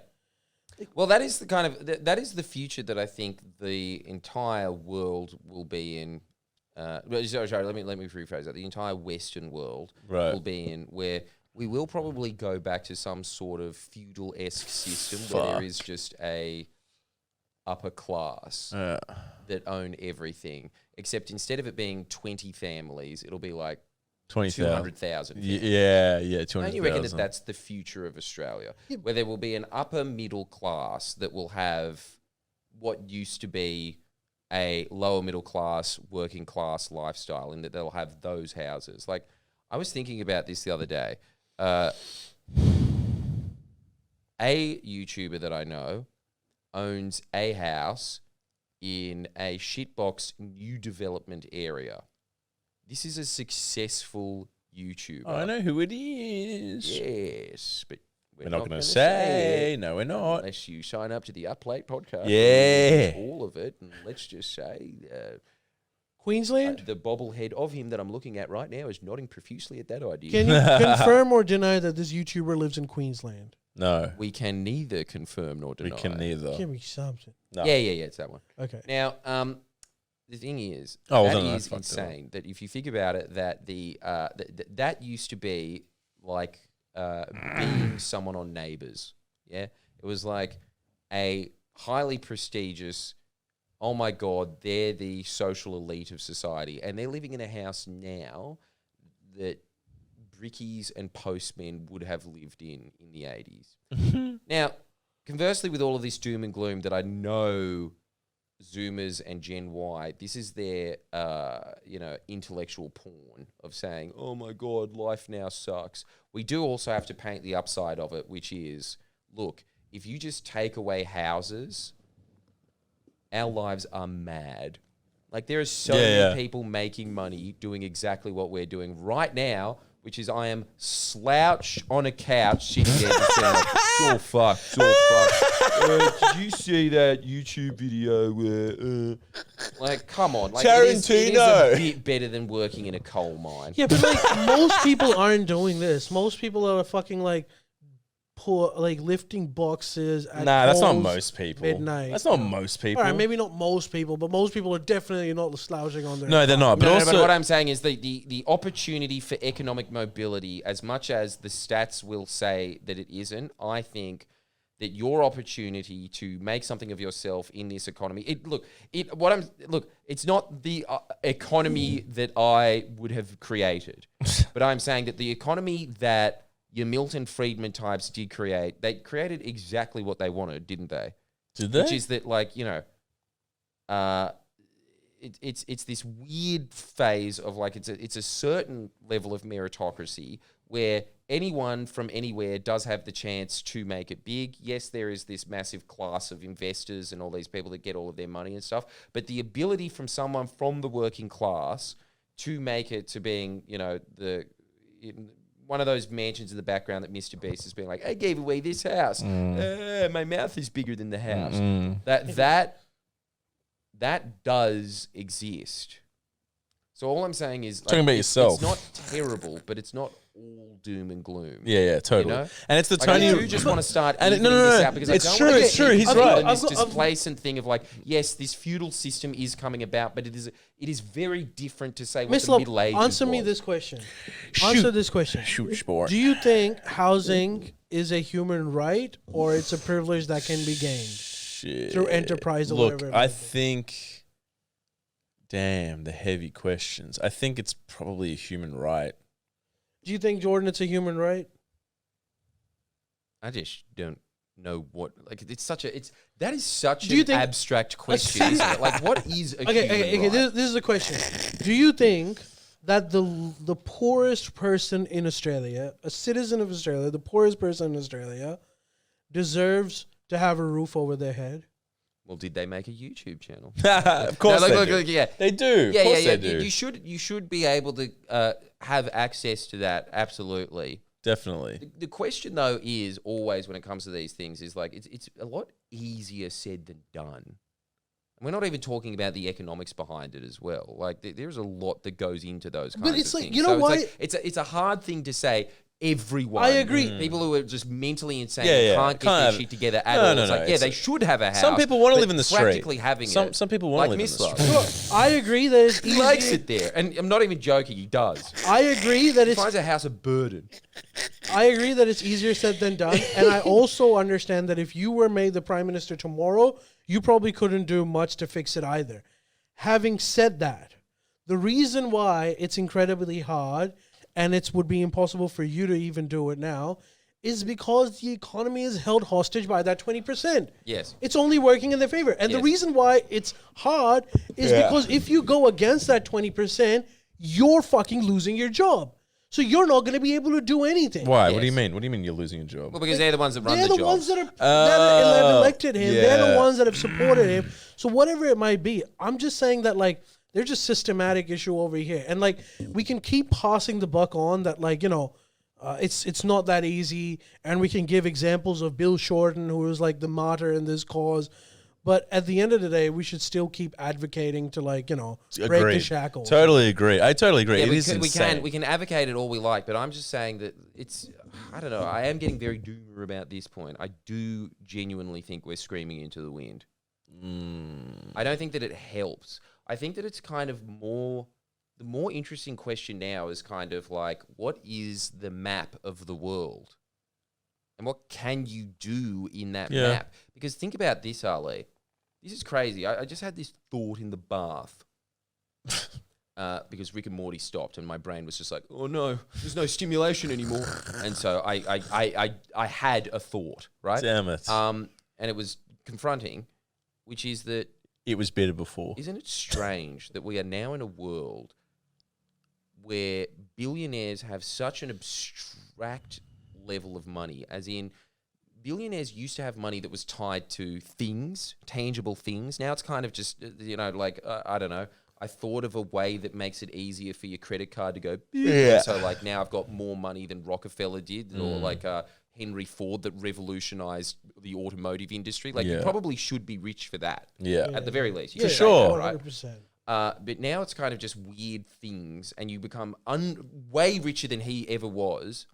C: Well, that is the kind of that is the future that I think the entire world will be in. Sorry, let me rephrase that. The entire Western world
B: Right.
C: will be in, where we will probably go back to some sort of feudal-esque system where there is just a upper class that own everything. Except instead of it being 20 families, it'll be like
B: 20,000.
C: 200,000.
B: Yeah, 200,000.
C: Don't you reckon that that's the future of Australia? Where there will be an upper middle class that will have what used to be a lower middle class, working class lifestyle, and that they'll have those houses. Like, I was thinking about this the other day. A YouTuber that I know owns a house in a shitbox new development area. This is a successful YouTuber.
B: Oh, I know who it is.
C: Yes, but
B: We're not going
C: gonna
B: to say.
C: it
B: No, we're not.
C: unless you sign up to the Up Late podcast.
B: Yeah.
C: All of it, and let's just say
A: Queensland?
C: The bobblehead of him that I'm looking at right now is nodding profusely at that idea.
A: Can you confirm or deny that this YouTuber lives in Queensland?
B: No,
C: We can neither confirm nor deny.
B: we can neither.
A: Give me something.
B: No.
C: Yeah, it's that one.
A: Okay.
C: Now, the thing is,
B: Oh, well,
C: that
B: then I
C: is
B: fucked it up.
C: insane. That if you think about it, that that used to be like being someone on Neighbours. Yeah, it was like a highly prestigious. Oh my God, they're the social elite of society, and they're living in a house now that brickies and postmen would have lived in the 80s. Now, conversely, with all of this doom and gloom that I know Zoomers and Gen Y, this is their, intellectual porn of saying, oh my God, life now sucks. We do also have to paint the upside of it, which is, look, if you just take away houses, our lives are mad. Like, there are so many people making money doing exactly what we're doing right now, which is I am slouched on a couch sitting there just saying, like, it's all fucked. Did you see that YouTube video where, like, come on. Like, it is a bit better than working in a coal mine.
A: Yeah, but like most people aren't doing this. Most people are fucking like lifting boxes at
B: Nah, that's not
A: Coles
B: most people.
A: midnight.
B: That's not most people.
A: All right, maybe not most people, but most people are definitely not slouching on their.
B: No, they're not. But
C: No,
B: also,
C: but what I'm saying is the opportunity for economic mobility, as much as the stats will say that it isn't, I think that your opportunity to make something of yourself in this economy, it's not the economy that I would have created, but I'm saying that the economy that your Milton Friedman types did create, they created exactly what they wanted, didn't they?
B: did they?
C: Which is that, like, it's this weird phase of, like, it's a certain level of meritocracy where anyone from anywhere does have the chance to make it big. Yes, there is this massive class of investors and all these people that get all of their money and stuff, but the ability from someone from the working class to make it to being, one of those mansions in the background that Mr. Beast has been like, I gave away this house. My mouth is bigger than the house. That does exist. So all I'm saying is, like,
B: Talking about yourself.
C: It's not terrible, but it's not all doom and gloom.
B: Yeah, totally.
C: You know?
B: And it's the
C: Like, I
B: Tony.
C: do just want to start
B: And
C: evening
B: no,
C: this out because
B: it's
C: I don't
B: true,
C: want to
B: it's
C: get
B: true, he's
C: people
B: right.
C: in this
A: I've got-
C: displacent thing of, like, yes, this feudal system is coming about, but it is very different to say what the
A: Mislav,
C: Middle Ages
A: answer me
C: was.
A: this question.
B: Shoot.
A: Answer this question.
B: Shoot, sport.
A: Do you think housing is a human right or it's a privilege that can be gained
B: Shit.
A: through enterprise or
B: Look,
A: whatever?
B: I think. Damn, the heavy questions. I think it's probably a human right.
A: Do you think, Jordan, it's a human right?
C: I just don't know what, like, that is such
A: Do you
C: an
A: think-
C: abstract question, isn't it? Like, what is a
A: Okay,
C: human right?
A: this is the question. Do you think that the poorest person in Australia, a citizen of Australia, the poorest person in Australia, deserves to have a roof over their head?
C: Well, did they make a YouTube channel?
B: Of course
C: No,
B: they
C: look,
B: do.
C: look, yeah.
B: They do.
C: Yeah,
B: of course
C: yeah.
B: they do.
C: You should be able to have access to that. Absolutely.
B: Definitely.
C: The question, though, is always when it comes to these things is, like, it's a lot easier said than done. And we're not even talking about the economics behind it as well. Like, there's a lot that goes into those kinds of
A: it's like,
C: things.
A: you know
C: So
A: why-
C: it's a hard thing to say. Everyone.
A: I agree.
C: People who are just mentally insane
B: Yeah, yeah.
C: can't get
B: Can't
C: their
B: have-
C: shit together at
B: No,
C: all.
B: no,
C: It's
B: no.
C: like, yeah,
B: It's
C: they
B: a-
C: should have a house.
B: Some people want to
C: but
B: live in the street.
C: practically having
B: Some
C: it.
B: people want to
C: Like
B: live in the
C: Mislav.
B: street.
A: I agree that it's
C: He
A: easier.
C: likes it there. And I'm not even joking, he does.
A: I agree that
C: He
A: it's
C: finds a house a burden.
A: I agree that it's easier said than done, and I also understand that if you were made the prime minister tomorrow, you probably couldn't do much to fix it either. Having said that, the reason why it's incredibly hard and it would be impossible for you to even do it now is because the economy is held hostage by that 20%.
C: Yes.
A: It's only working in their favor. And the
C: Yes.
A: reason why it's hard is because if you go against that 20%, you're fucking losing your job. So you're not going to be able to do anything.
B: Why?
C: Yes.
B: What do you mean? What do you mean you're losing your job?
C: Well, because they're the ones that run
A: They're
C: the
A: the
C: job.
A: ones that have elected him. They're the
B: yeah.
A: ones that have supported him. So whatever it might be, I'm just saying that, like, there's a systematic issue over here. And, like, we can keep passing the buck on that, like, it's not that easy. And we can give examples of Bill Shorten, who was, like, the martyr in this cause. But at the end of the day, we should still keep advocating to break the
B: Agreed.
A: shackles.
B: Totally agree. I totally agree.
C: Yeah,
B: It is insane.
C: we can advocate it all we like, but I'm just saying that I don't know. I am getting very doomer about this point. I do genuinely think we're screaming into the wind. I don't think that it helps. I think that it's kind of the more interesting question now is kind of like, what is the map of the world? And what can you do in that map? Because think about this, Ali. This is crazy. I just had this thought in the bath because Rick and Morty stopped and my brain was just like, oh no, there's no stimulation anymore. And so I had a thought, right?
B: Damn it.
C: And it was confronting, which is that
B: It was better before.
C: isn't it strange that we are now in a world where billionaires have such an abstract level of money, as in billionaires used to have money that was tied to things, tangible things. Now it's kind of just, I don't know. I thought of a way that makes it easier for your credit card to go,
B: Yeah.
C: so like now I've got more money than Rockefeller did, or like Henry Ford that revolutionized the automotive industry. Like you probably should be rich for that.
B: Yeah.
C: At the very least. You
B: For
C: could say
B: sure.
C: that, right?
A: 100%.
C: But now it's kind of just weird things, and you become way richer than he ever was.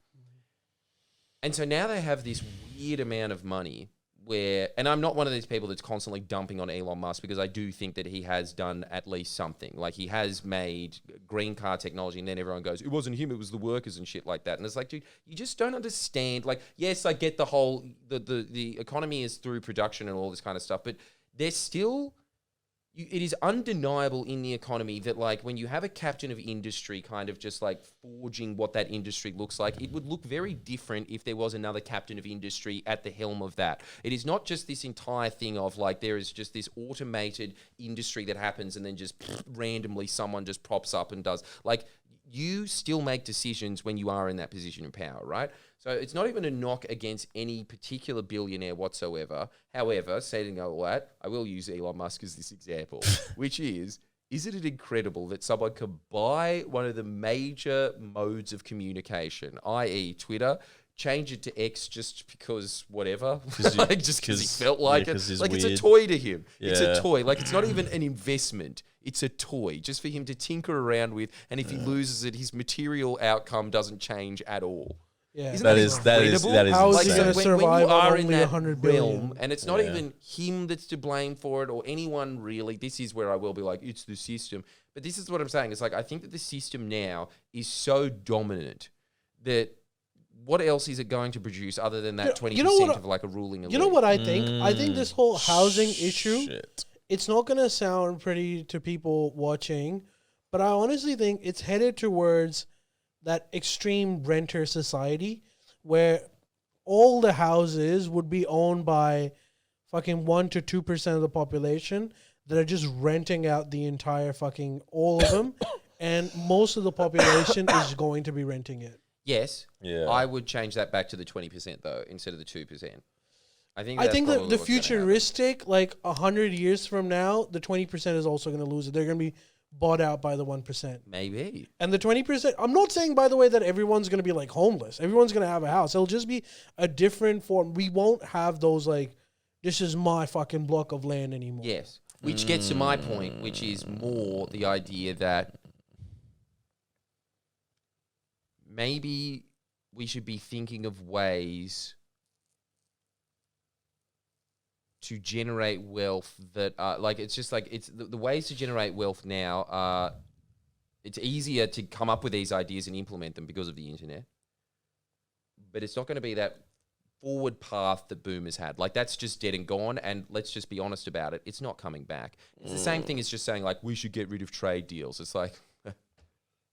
C: And so now they have this weird amount of money where, and I'm not one of these people that's constantly dumping on Elon Musk, because I do think that he has done at least something. Like he has made green car technology, and then everyone goes, it wasn't him, it was the workers and shit like that. And it's like, dude, you just don't understand. Like, yes, I get the whole, the economy is through production and all this kind of stuff, but there's still... it is undeniable in the economy that, like, when you have a captain of industry kind of just, like, forging what that industry looks like, it would look very different if there was another captain of industry at the helm of that. It is not just this entire thing of, like, there is just this automated industry that happens and then just randomly someone just props up and does. Like, you still make decisions when you are in that position of power, right? So it's not even a knock against any particular billionaire whatsoever. However, saying all that, I will use Elon Musk as this example, which is it incredible that someone can buy one of the major modes of communication, i.e. Twitter, change it to X just because whatever, like just because he felt like it. Like weird. It's a toy to him. Yeah. It's a toy. Like it's not even an investment. It's a toy just for him to tinker around with. And if he loses it, his material outcome doesn't change at all.
A: Yeah,
C: Isn't that is
A: How is
C: like,
A: he going to survive on only 100 billion?
C: Realm, and it's not even him that's to blame for it or anyone really. This is where I will be like, it's the system. But this is what I'm saying. It's like, I think that the system now is so dominant that what else is it going to produce other than that 20% of like a ruling elite?
A: You know what I think? I think this whole housing issue, it's not going to sound pretty to people watching, but I honestly think it's headed towards that extreme renter society where all the houses would be owned by fucking 1 to 2% of the population that are just renting out the entire fucking all of them, and most of the population is going to be renting it.
C: Yes. Yeah. I would change that back to the 20% though, instead of the 2%. I think
A: that the futuristic, like 100 years from now, the 20% is also going to lose it. They're going to be bought out by the 1%.
C: Maybe.
A: And the 20%, I'm not saying, by the way, that everyone's going to be like homeless. Everyone's going to have a house. It'll just be a different form. We won't have those like, this is my fucking block of land anymore.
C: Yes. Which gets to my point, which is more the idea that maybe we should be thinking of ways to generate wealth that like it's just like it's the ways to generate wealth now are it's easier to come up with these ideas and implement them because of the internet, but it's not going to be that forward path that boomers had. Like that's just dead and gone, and let's just be honest about it, it's not coming back. It's the same thing as just saying like we should get rid of trade deals. It's like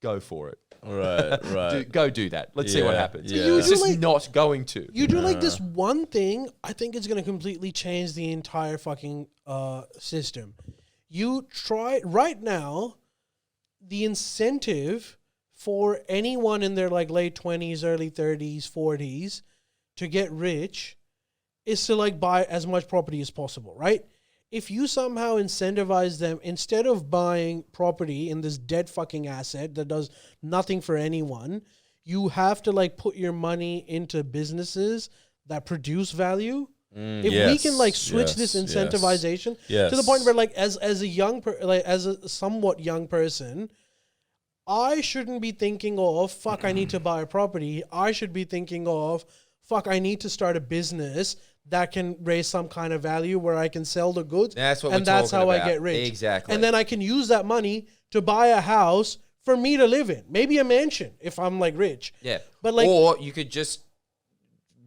C: go for it.
B: Right.
C: Go do that. Let's see what happens.
B: Yeah.
C: It's just like, not going to.
A: You do like this one thing, I think it's going to completely change the entire fucking system. You try, right now, the incentive for anyone in their like late 20s, early 30s, 40s to get rich is to like buy as much property as possible, right? If you somehow incentivize them, instead of buying property in this dead fucking asset that does nothing for anyone, you have to like put your money into businesses that produce value. If we can like switch this incentivization to the point where like as a young as a somewhat young person, I shouldn't be thinking of fuck I need to buy a property. I should be thinking of fuck I need to start a business that can raise some kind of value where I can sell the goods.
C: That's what
A: and that's how
C: about.
A: I get rich.
C: Exactly.
A: And then I can use that money to buy a house for me to live in. Maybe a mansion if I'm like rich.
C: Yeah.
A: But like,
C: or you could just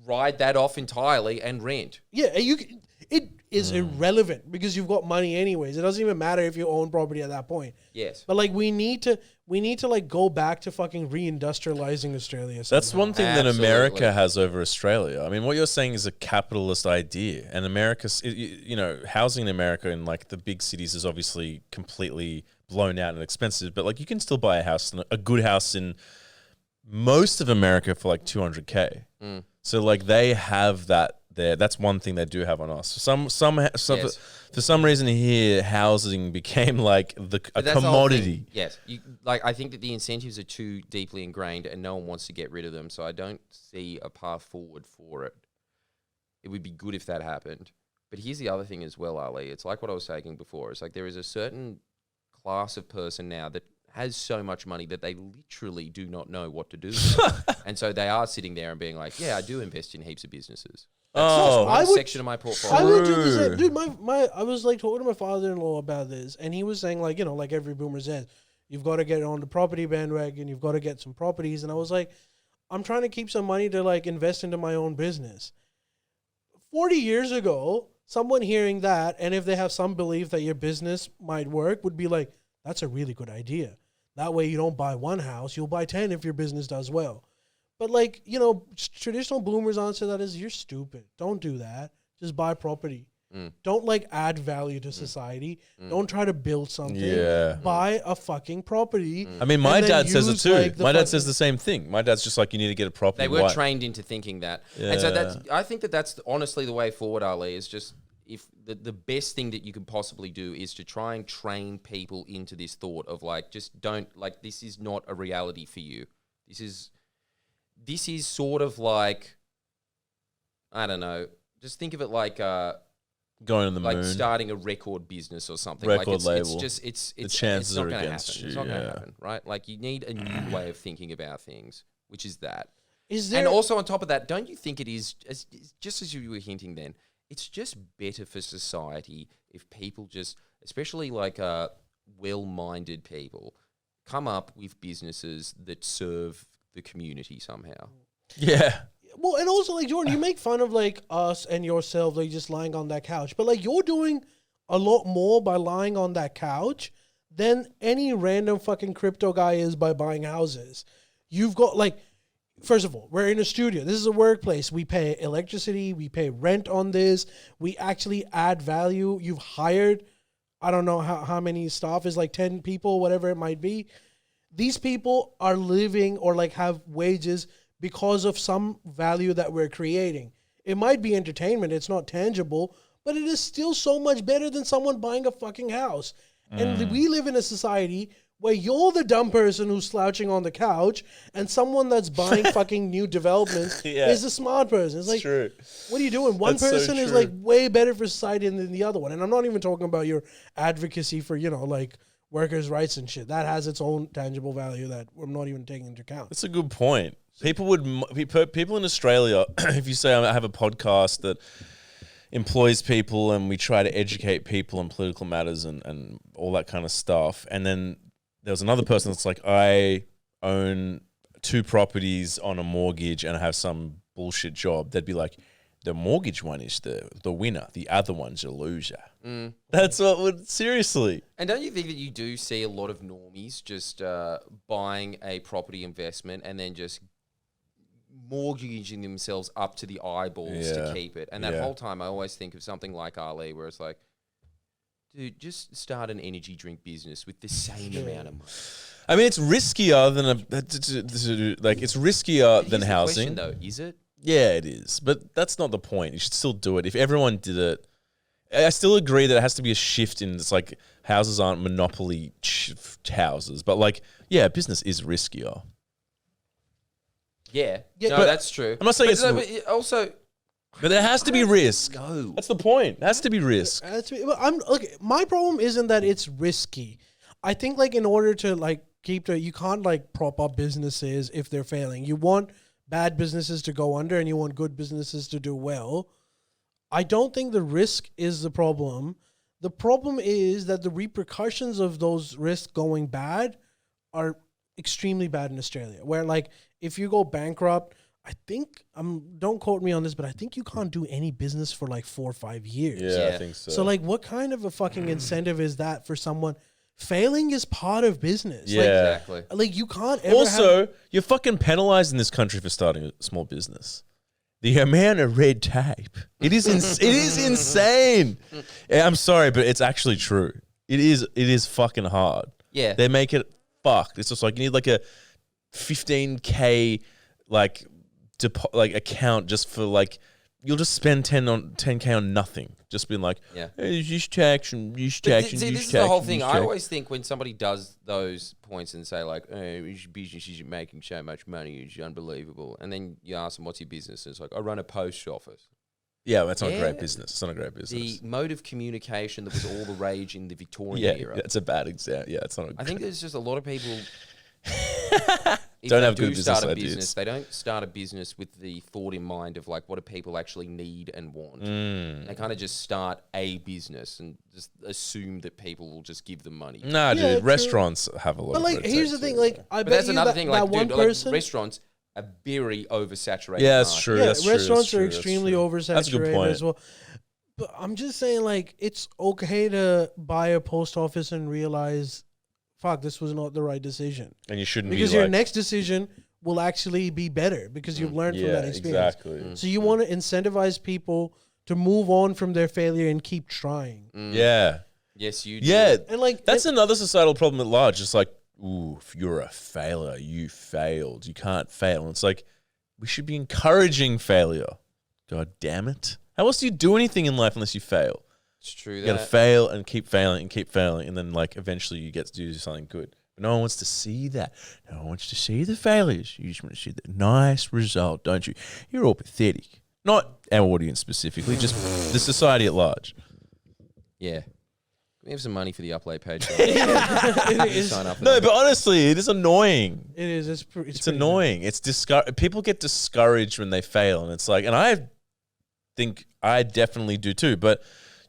C: ride that off entirely and rent.
A: Yeah, it is irrelevant because you've got money anyways. It doesn't even matter if you own property at that point.
C: Yes.
A: But like we need to like go back to fucking reindustrializing Australia. Somehow.
B: That's one thing that America has over Australia. I mean, what you're saying is a capitalist idea, and America's, you know, housing in America in like the big cities is obviously completely blown out and expensive. But like, you can still buy a good house in most of America for like $200K. So like they have that there. That's one thing they do have on us. For some reason here, housing became like a commodity.
C: Yes, I think that the incentives are too deeply ingrained, and no one wants to get rid of them. So I don't see a path forward for it. It would be good if that happened. But here's the other thing as well, Ali. It's like what I was saying before. It's like there is a certain class of person now that has so much money that they literally do not know what to do with it. And so they are sitting there and being like, yeah, I do invest in heaps of businesses. That's a section of my portfolio.
A: I would do the same. Dude, I was like talking to my father-in-law about this, and he was saying like, you know, like every boomer says, you've got to get on the property bandwagon, you've got to get some properties. And I was like, I'm trying to keep some money to like invest into my own business. 40 years ago, someone hearing that, and if they have some belief that your business might work, would be like, that's a really good idea. That way you don't buy one house, you'll buy 10 if your business does well. But like, you know, traditional boomers' answer to that is, you're stupid. Don't do that. Just buy property. Don't like add value to society. Don't try to build something.
B: Yeah.
A: Buy a fucking property.
B: I mean, my dad says it too.
A: Like
B: my dad says the same thing. My dad's just like, you need to get a property.
C: They were trained into thinking that.
B: Yeah.
C: And so I think that's honestly the way forward, Ali, is just if the best thing that you can possibly do is to try and train people into this thought of like, just don't, like, this is not a reality for you. This is sort of like, I don't know, just think of it like
B: going to the moon,
C: starting a record business or something.
B: Record label.
C: The
B: chances
C: not
B: are
C: gonna
B: against
C: happen.
B: you.
C: It's not going to happen, right? Like, you need a new way of thinking about things, which is that.
A: And
C: also on top of that, don't you think it is, just as you were hinting then, it's just better for society if people just, especially like well-minded people, come up with businesses that serve the community somehow.
B: Yeah.
A: Well, and also, like, Jordan, you make fun of, like, us and yourself, like, just lying on that couch. But, like, you're doing a lot more by lying on that couch than any random fucking crypto guy is by buying houses. You've got, like, first of all, we're in a studio. This is a workplace. We pay electricity. We pay rent on this. We actually add value. You've hired, I don't know how many staff is, like 10 people, whatever it might be. These people are living or, like, have wages because of some value that we're creating. It might be entertainment. It's not tangible, but it is still so much better than someone buying a fucking house. And we live in a society where you're the dumb person who's slouching on the couch and someone that's buying fucking new developments is the smart person. It's like,
B: true.
A: What are you doing? One
B: That's so
A: person is
B: true.
A: like way better for society than the other one. And I'm not even talking about your advocacy for, you know, like workers' rights and shit. That has its own tangible value that we're not even taking into account.
B: That's a good point. People in Australia, if you say I have a podcast that employs people and we try to educate people on political matters and all that kind of stuff, and then there was another person that's like, I own 2 properties on a mortgage and I have some bullshit job, they'd be like, the mortgage one is the winner, the other one's a loser. That's what would, seriously.
C: And don't you think that you do see a lot of normies just buying a property investment and then just mortgaging themselves up to the eyeballs to keep it? And that whole time I always think of something like Ali, where it's like, dude, just start an energy drink business with the same amount of money.
B: I mean, it's riskier than it's riskier than housing.
C: Though, is it?
B: Yeah, it is. But that's not the point. You should still do it. If everyone did it, I still agree that it has to be a shift in, it's like houses aren't monopoly houses, but like, yeah, business is riskier.
C: Yeah,
A: Yeah,
C: no,
A: but
C: that's true.
B: I'm not saying
C: but also,
B: But there has to be risk.
C: No.
B: That's the point. There has to be risk.
A: My problem isn't that it's risky. I think like in order to like you can't like prop up businesses if they're failing. You want bad businesses to go under and you want good businesses to do well. I don't think the risk is the problem. The problem is that the repercussions of those risks going bad are extremely bad in Australia. Where like if you go bankrupt, I think don't quote me on this, but I think you can't do any business for like 4 or 5 years.
B: Yeah, I think so.
A: So like what kind of a fucking incentive is that for someone? Failing is part of business.
B: Yeah.
C: Exactly.
A: Like you can't ever
B: Also, you're fucking penalized in this country for starting a small business. The amount of red tape. It is insane. Yeah, I'm sorry, but it's actually true. It is fucking hard.
C: Yeah.
B: They make it fucked. It's just like you need like a 15K like account just for like you'll just spend 10K on nothing. Just being like,
C: Yeah.
B: hey, use tax and use tax and
C: See,
B: use
C: this is
B: tax
C: the whole
B: and
C: thing.
B: use
C: I
B: tax.
C: always think when somebody does those points and say like, "Oh, your business is making so much money, it's unbelievable," and then you ask them, "What's your business?" And it's like, "I run a post office."
B: Yeah, that's not a
C: Yeah.
B: great business. It's not a great business.
C: The mode of communication that was all the rage in the Victorian
B: Yeah,
C: era.
B: that's a bad example. Yeah, it's not.
C: I think there's just a lot of people. If
B: Don't
C: they
B: have
C: do
B: good
C: start
B: business
C: a
B: ideas.
C: business, they don't start a business with the thought in mind of like what do people actually need and want.
B: Mm.
C: They kind of just start a business and just assume that people will just give them money.
B: Nah,
A: Yeah,
B: dude.
A: true.
B: Restaurants have a lot.
A: But
B: of
A: like
B: red
A: here's the
B: tape
A: thing,
B: too,
A: like
B: so.
A: I
C: But
A: bet
C: that's
A: you
C: another
A: that,
C: thing.
A: that
C: Like,
A: one
C: dude,
A: person.
C: like restaurants are very oversaturated.
B: Yeah, that's
C: market.
B: true.
A: Yeah,
B: That's true.
A: restaurants
B: That's
A: are
B: true. That's
A: extremely
B: true.
A: oversaturated
B: That's a good point.
A: as well. But I'm just saying, like, it's okay to buy a post office and realize, fuck, this was not the right decision.
B: And you shouldn't
A: Because
B: be
A: your
B: like,
A: next decision will actually be better because you've learned from that experience.
B: exactly.
A: So you want to incentivize people to move on from their failure and keep trying.
B: Yeah,
C: Yes, you do.
B: yeah.
A: And like
B: That's another societal problem at large. It's like, ooh, if you're a failure, you failed. You can't fail. And it's like, we should be encouraging failure. God damn it. How else do you do anything in life unless you fail?
C: It's true.
B: You gotta fail and keep failing, and then like eventually you get to do something good. But no one wants to see that. No one wants to see the failures. You just want to see the nice result, don't you? You're all pathetic. Not our audience specifically, just the society at large.
C: Yeah. We have some money for the upload page.
A: it is.
C: Sign up. For
B: No,
C: that.
B: but honestly, it is annoying.
A: It is. It's
B: It's
A: pretty
B: annoying. It's people get discouraged when they fail, and it's like, and I think I definitely do too. But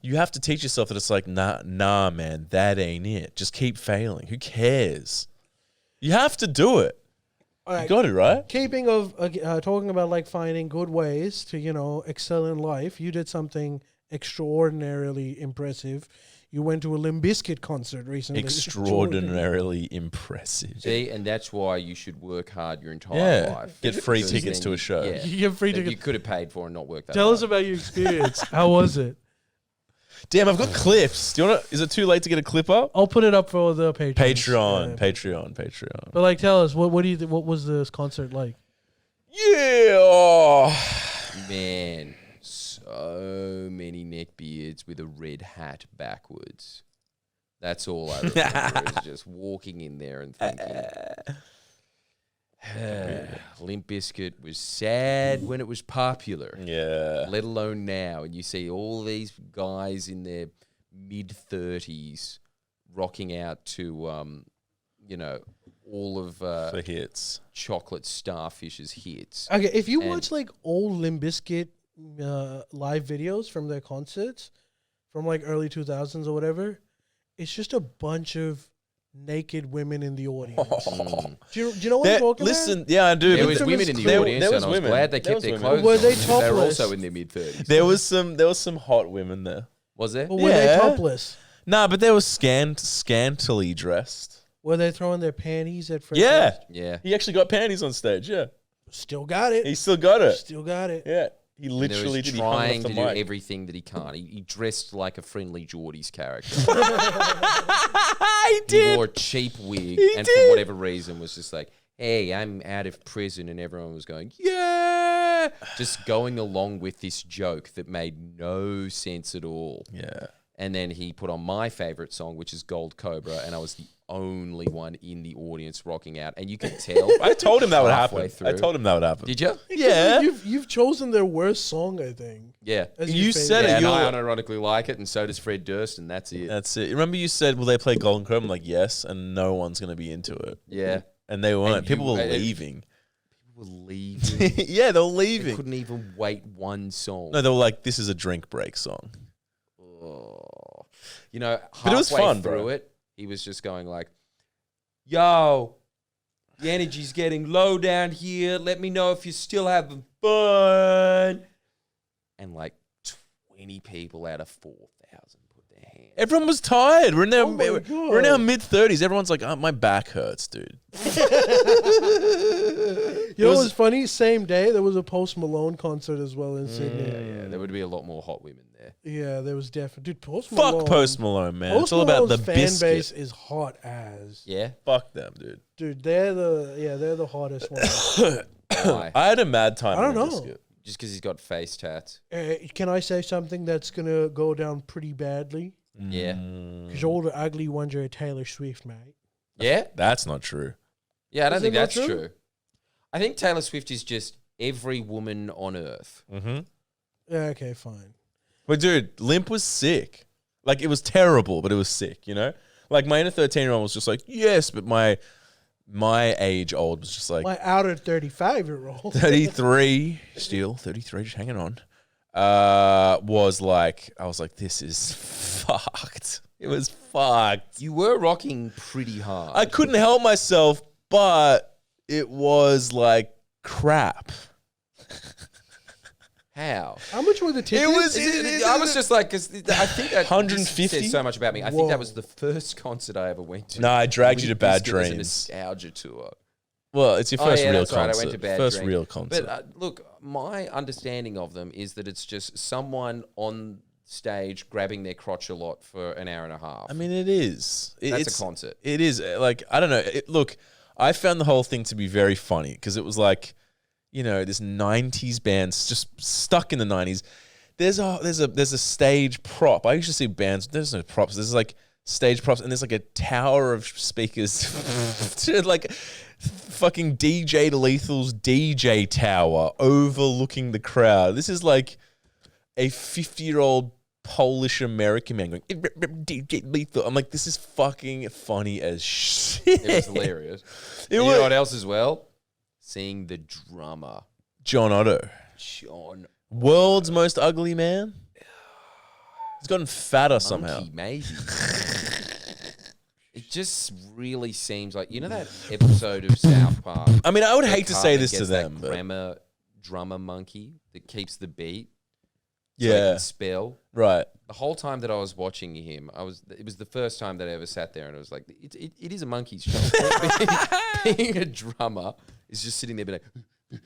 B: you have to teach yourself that it's like, nah, man, that ain't it. Just keep failing. Who cares? You have to do it.
A: All
B: You
A: right.
B: got it, right?
A: Keeping of talking about like finding good ways to excel in life. You did something extraordinarily impressive. You went to a Limp Bizkit concert recently.
B: Extraordinarily impressive.
C: See, and that's why you should work hard your entire
B: Yeah.
C: life.
B: Get free
C: Because
B: tickets
C: then
B: to a
C: you-
B: show.
C: Yeah.
A: You get free
C: that you
A: tickets.
C: could have paid for and not worked that
A: Tell
C: hard.
A: us about your experience. How was it?
B: Damn, I've got clips. Do you want to? Is it too late to get a clip up?
A: I'll put it up for the Patreon.
B: Patreon.
A: But like, tell us what do you what was this concert like?
B: Yeah. Oh.
C: Man, so many neckbeards with a red hat backwards. That's all I remember is just walking in there and thinking, Limp Bizkit was sad when it was popular,
B: Yeah.
C: let alone now. And you see all these guys in their mid-30s rocking out to, all of
B: For hits.
C: Chocolate Starfish's hits.
A: Okay, if you
C: And-
A: watch like old Limp Bizkit live videos from their concerts from like early 2000s or whatever, it's just a bunch of naked women in the audience. Do you know what I'm talking
B: Listen, yeah, I do.
C: There
B: but
C: was
A: there
C: women
A: was
C: in the
A: clear-
C: audience,
B: there
C: and
B: was
C: I was
B: women.
C: glad they
B: There
C: kept
B: was
C: their
B: women.
C: clothes
A: Were they
C: on. They were
A: topless?
C: also in their mid-30s.
B: There was some hot women there.
C: Was there?
A: But were they
B: Yeah.
A: topless?
B: Nah, but they were scantily dressed.
A: Were they throwing their panties at first?
B: Yeah.
C: Yeah.
B: He actually got panties on stage, yeah.
A: Still got it.
B: He still got it.
A: Still got it.
B: Yeah. He
C: And there
B: literally
C: was
B: did. He hung
C: trying
B: off
C: to
B: the
C: do
B: mic.
C: everything that he can't. He dressed like a Friendlyjordies character.
B: He
C: He
B: did.
C: wore a cheap wig,
B: He
C: and
B: did.
C: for whatever reason was just like, hey, I'm out of prison, and everyone was going, yeah, just going along with this joke that made no sense at all.
B: Yeah.
C: And then he put on my favorite song, which is Gold Cobra, and I was the only one in the audience rocking out. And you could tell.
B: I told him that would
C: halfway
B: happen. I told him that would happen.
C: Did you?
B: Yeah.
A: You've chosen their worst song, I think.
C: Yeah.
A: As
B: You
A: your
B: said
A: favorite.
B: it.
C: And
B: You're-
C: I unironically like it, and so does Fred Durst, and that's it.
B: That's it. Remember you said, will they play Golden Chrome? I'm like, yes, and no one's going to be into it.
C: Yeah.
B: And they weren't.
C: And
B: People
C: you-
B: were
C: and-
B: leaving.
C: People were leaving.
B: Yeah, they were
C: They
B: leaving.
C: couldn't even wait one song.
B: No, they were like, this is a drink break song.
C: Oh. You know,
B: But it was
C: halfway
B: fun,
C: through
B: bro.
C: it, he was just going like, yo, the energy's getting low down here. Let me know if you're still having fun. And like 20 people out of 4,000 put their hands.
B: Everyone was tired. We're in our,
A: Oh my
B: we're in our
A: God.
B: mid-30s. Everyone's like, oh, my back hurts, dude.
A: You know what's funny? Same day, there was a Post Malone concert as well in Sydney.
C: Yeah, there would be a lot more hot women there.
A: Yeah, there was definitely. Dude, Post Malone.
B: Fuck Post Malone, man.
A: Post
B: It's all about the
A: Malone's fan base
B: biscuit.
A: is hot as.
C: Yeah?
B: Fuck them, dude.
A: Dude, they're the hottest ones.
C: Why?
B: I had a mad time.
A: I don't
B: with
A: know.
B: Bizkit.
C: Just because he's got face tats.
A: Can I say something that's gonna go down pretty badly?
C: Yeah.
A: Because all the ugly ones are Taylor Swift, mate.
C: Yeah?
B: That's not true.
C: Yeah, I don't
A: Is
C: think
A: it not
C: that's
A: true?
C: true. I think Taylor Swift is just every woman on earth.
B: Mm-hmm.
A: Yeah, okay, fine.
B: But dude, Limp was sick. Like, it was terrible, but it was sick, you know? Like, my inner 13-year-old was just like, yes, but my age old was just like,
A: My outer 35-year-old.
B: 33, still 33, just hanging on. Was like, I was like, this is fucked. It was fucked.
C: You were rocking pretty hard.
B: I couldn't help myself, but it was like crap.
C: How?
A: How much were the tickets?
B: was-
C: I was just like, because I think that
B: 150?
C: says so much about me. I think that
A: Whoa.
C: was the first concert I ever went to.
B: No, I dragged you to
C: Limp
B: Bad
C: Bizkit as a
B: Dreams.
C: nostalgia tour.
B: Well, it's your
C: Oh,
B: first
C: yeah,
B: real
C: that's right.
B: concert.
C: I went to Bad
B: First
C: Dreams.
B: real concert.
C: But look, my understanding of them is that it's just someone on stage grabbing their crotch a lot for an hour and a half.
B: I mean, it is.
C: That's
B: It's
C: a concert.
B: It is. Like, I don't know. Look, I found the whole thing to be very funny because it was like, you know, this 90s band just stuck in the 90s. There's a stage prop. I used to see bands, there's no props. There's like stage props and there's like a tower of speakers. Like fucking DJ Lethal's DJ tower overlooking the crowd. This is like a 50-year-old Polish American man going, DJ Lethal. I'm like, this is fucking funny as shit.
C: It was hilarious.
B: It
C: And you
B: was-
C: know what else as well? Seeing the drummer,
B: John Otto.
C: John
B: World's most ugly man. He's gotten fatter somehow.
C: Monkey, maybe. It just really seems like, you know that episode of South Park?
B: I mean, I would
C: where
B: hate to say
C: Cartman
B: this to
C: gets
B: them,
C: that
B: but
C: drummer monkey that keeps the beat. So he
B: yeah,
C: can spell.
B: right.
C: The whole time that I was watching him, it was the first time that I ever sat there and I was like, it is a monkey's show. Being a drummer is just sitting there being like,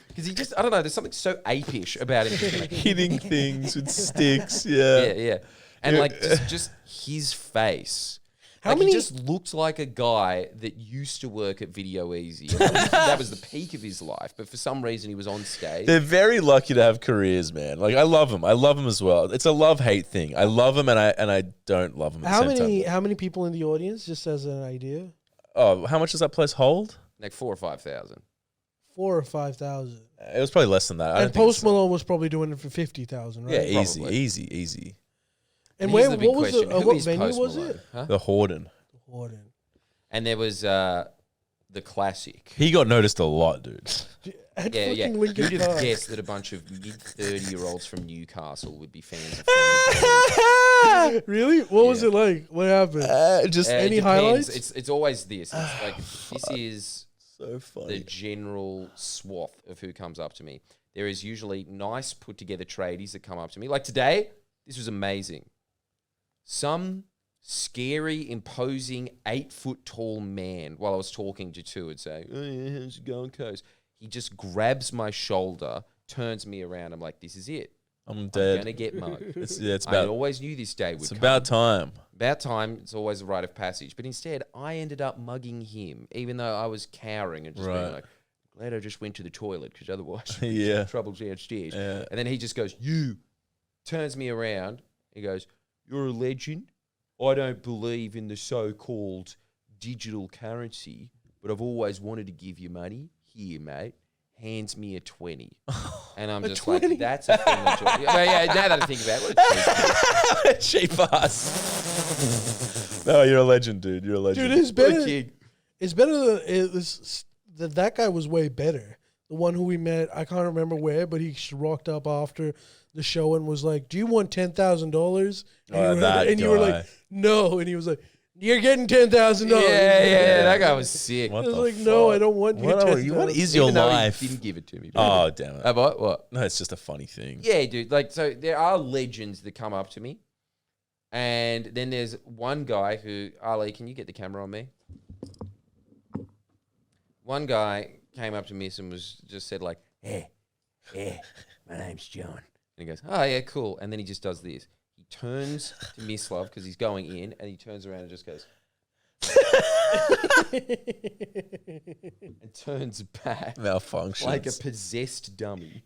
C: because he just, I don't know, there's something so apish about him. Just like,
B: Hitting things with sticks. Yeah.
C: yeah. And like just his face.
A: How
C: Like,
A: many-
C: he just looked like a guy that used to work at Video Easy. And that was the peak of his life. But for some reason, he was on stage.
B: They're very lucky to have careers, man. Like, I love them. I love them as well. It's a love-hate thing. I love them and I don't love them at the same time.
A: How many people in the audience? Just as an idea,
B: Oh, how much does that place hold?
C: Like 4,000 or 5,000.
A: 4,000 or 5,000.
B: It was probably less than that. I
A: And
B: don't think
A: Post
B: it's-
A: Malone was probably doing it for 50,000, right?
B: Yeah, easy,
C: Probably.
B: easy.
A: And
C: here's
A: where?
C: the big
A: What was
C: question.
A: the?
C: Who
A: What
C: is
A: venue
C: Post
A: was
C: Malone?
A: it?
C: Huh?
B: The Horden.
A: Warden.
C: And there was the classic.
B: He got noticed a lot, dude.
A: At
C: Yeah, yeah.
A: fucking Linkin
C: Who'd have
A: Park.
C: guessed that a bunch of mid-30-year-olds from Newcastle would be fans of Friendlyjordies?
A: Really? What was
C: Yeah.
A: it like? What happened?
B: Just
C: It
A: Any
C: depends.
A: highlights?
C: It's always this. It's like, this is
B: so
C: the
B: funny.
C: general swath of who comes up to me. There is usually nice put-together tradies that come up to me. Like today, this was amazing. Some scary, imposing, 8-foot-tall man, while I was talking to two, would say, "Oh yeah, how's it going, Coast?" He just grabs my shoulder, turns me around. I'm like, this is it.
B: I'm
C: I'm
B: dead.
C: gonna get mugged.
B: It's
C: I
B: about
C: always knew this day would
B: it's
C: come.
B: about time.
C: About time. It's always a rite of passage. But instead, I ended up mugging him, even though I was cowering and just being
B: Right.
C: like, glad I just went to the toilet because otherwise
B: Yeah.
C: trouble downstairs.
B: Yeah.
C: And then he just goes, you, turns me around. He goes, you're a legend. I don't believe in the so-called digital currency, but I've always wanted to give you money. Here, mate. Hands me a 20. And I'm just
A: 20?
C: like, that's a friendly Geordie. Yeah, now that I think about it, what a cheap
B: Cheap ass. No, you're a legend, dude. You're a legend.
A: Dude, it's
C: What a
A: better.
C: kid.
A: It's better than it was. That guy was way better. The one who we met, I can't remember where, but he rocked up after the show and was like, "Do you want $10,000?" And you were like, "No," and he was like, "You're getting $10,000."
C: Yeah, that guy was sick.
A: I
B: What
A: was
B: the
A: like, "No,
B: fuck?
A: I don't want your
B: What
A: $10,000."
B: is your
C: Even though he
B: life?
C: didn't give it to me.
B: Oh, damn it.
C: What?
B: No, it's just a funny thing.
C: Yeah, dude. Like, so there are legends that come up to me. And then there's one guy who, Ali, can you get the camera on me? One guy came up to me and was just said like, hey, my name's John. And he goes, oh, yeah, cool. And then he just does this. He turns to Mislav because he's going in, and he turns around and just goes, and turns back
B: Malfunctions.
C: like a possessed dummy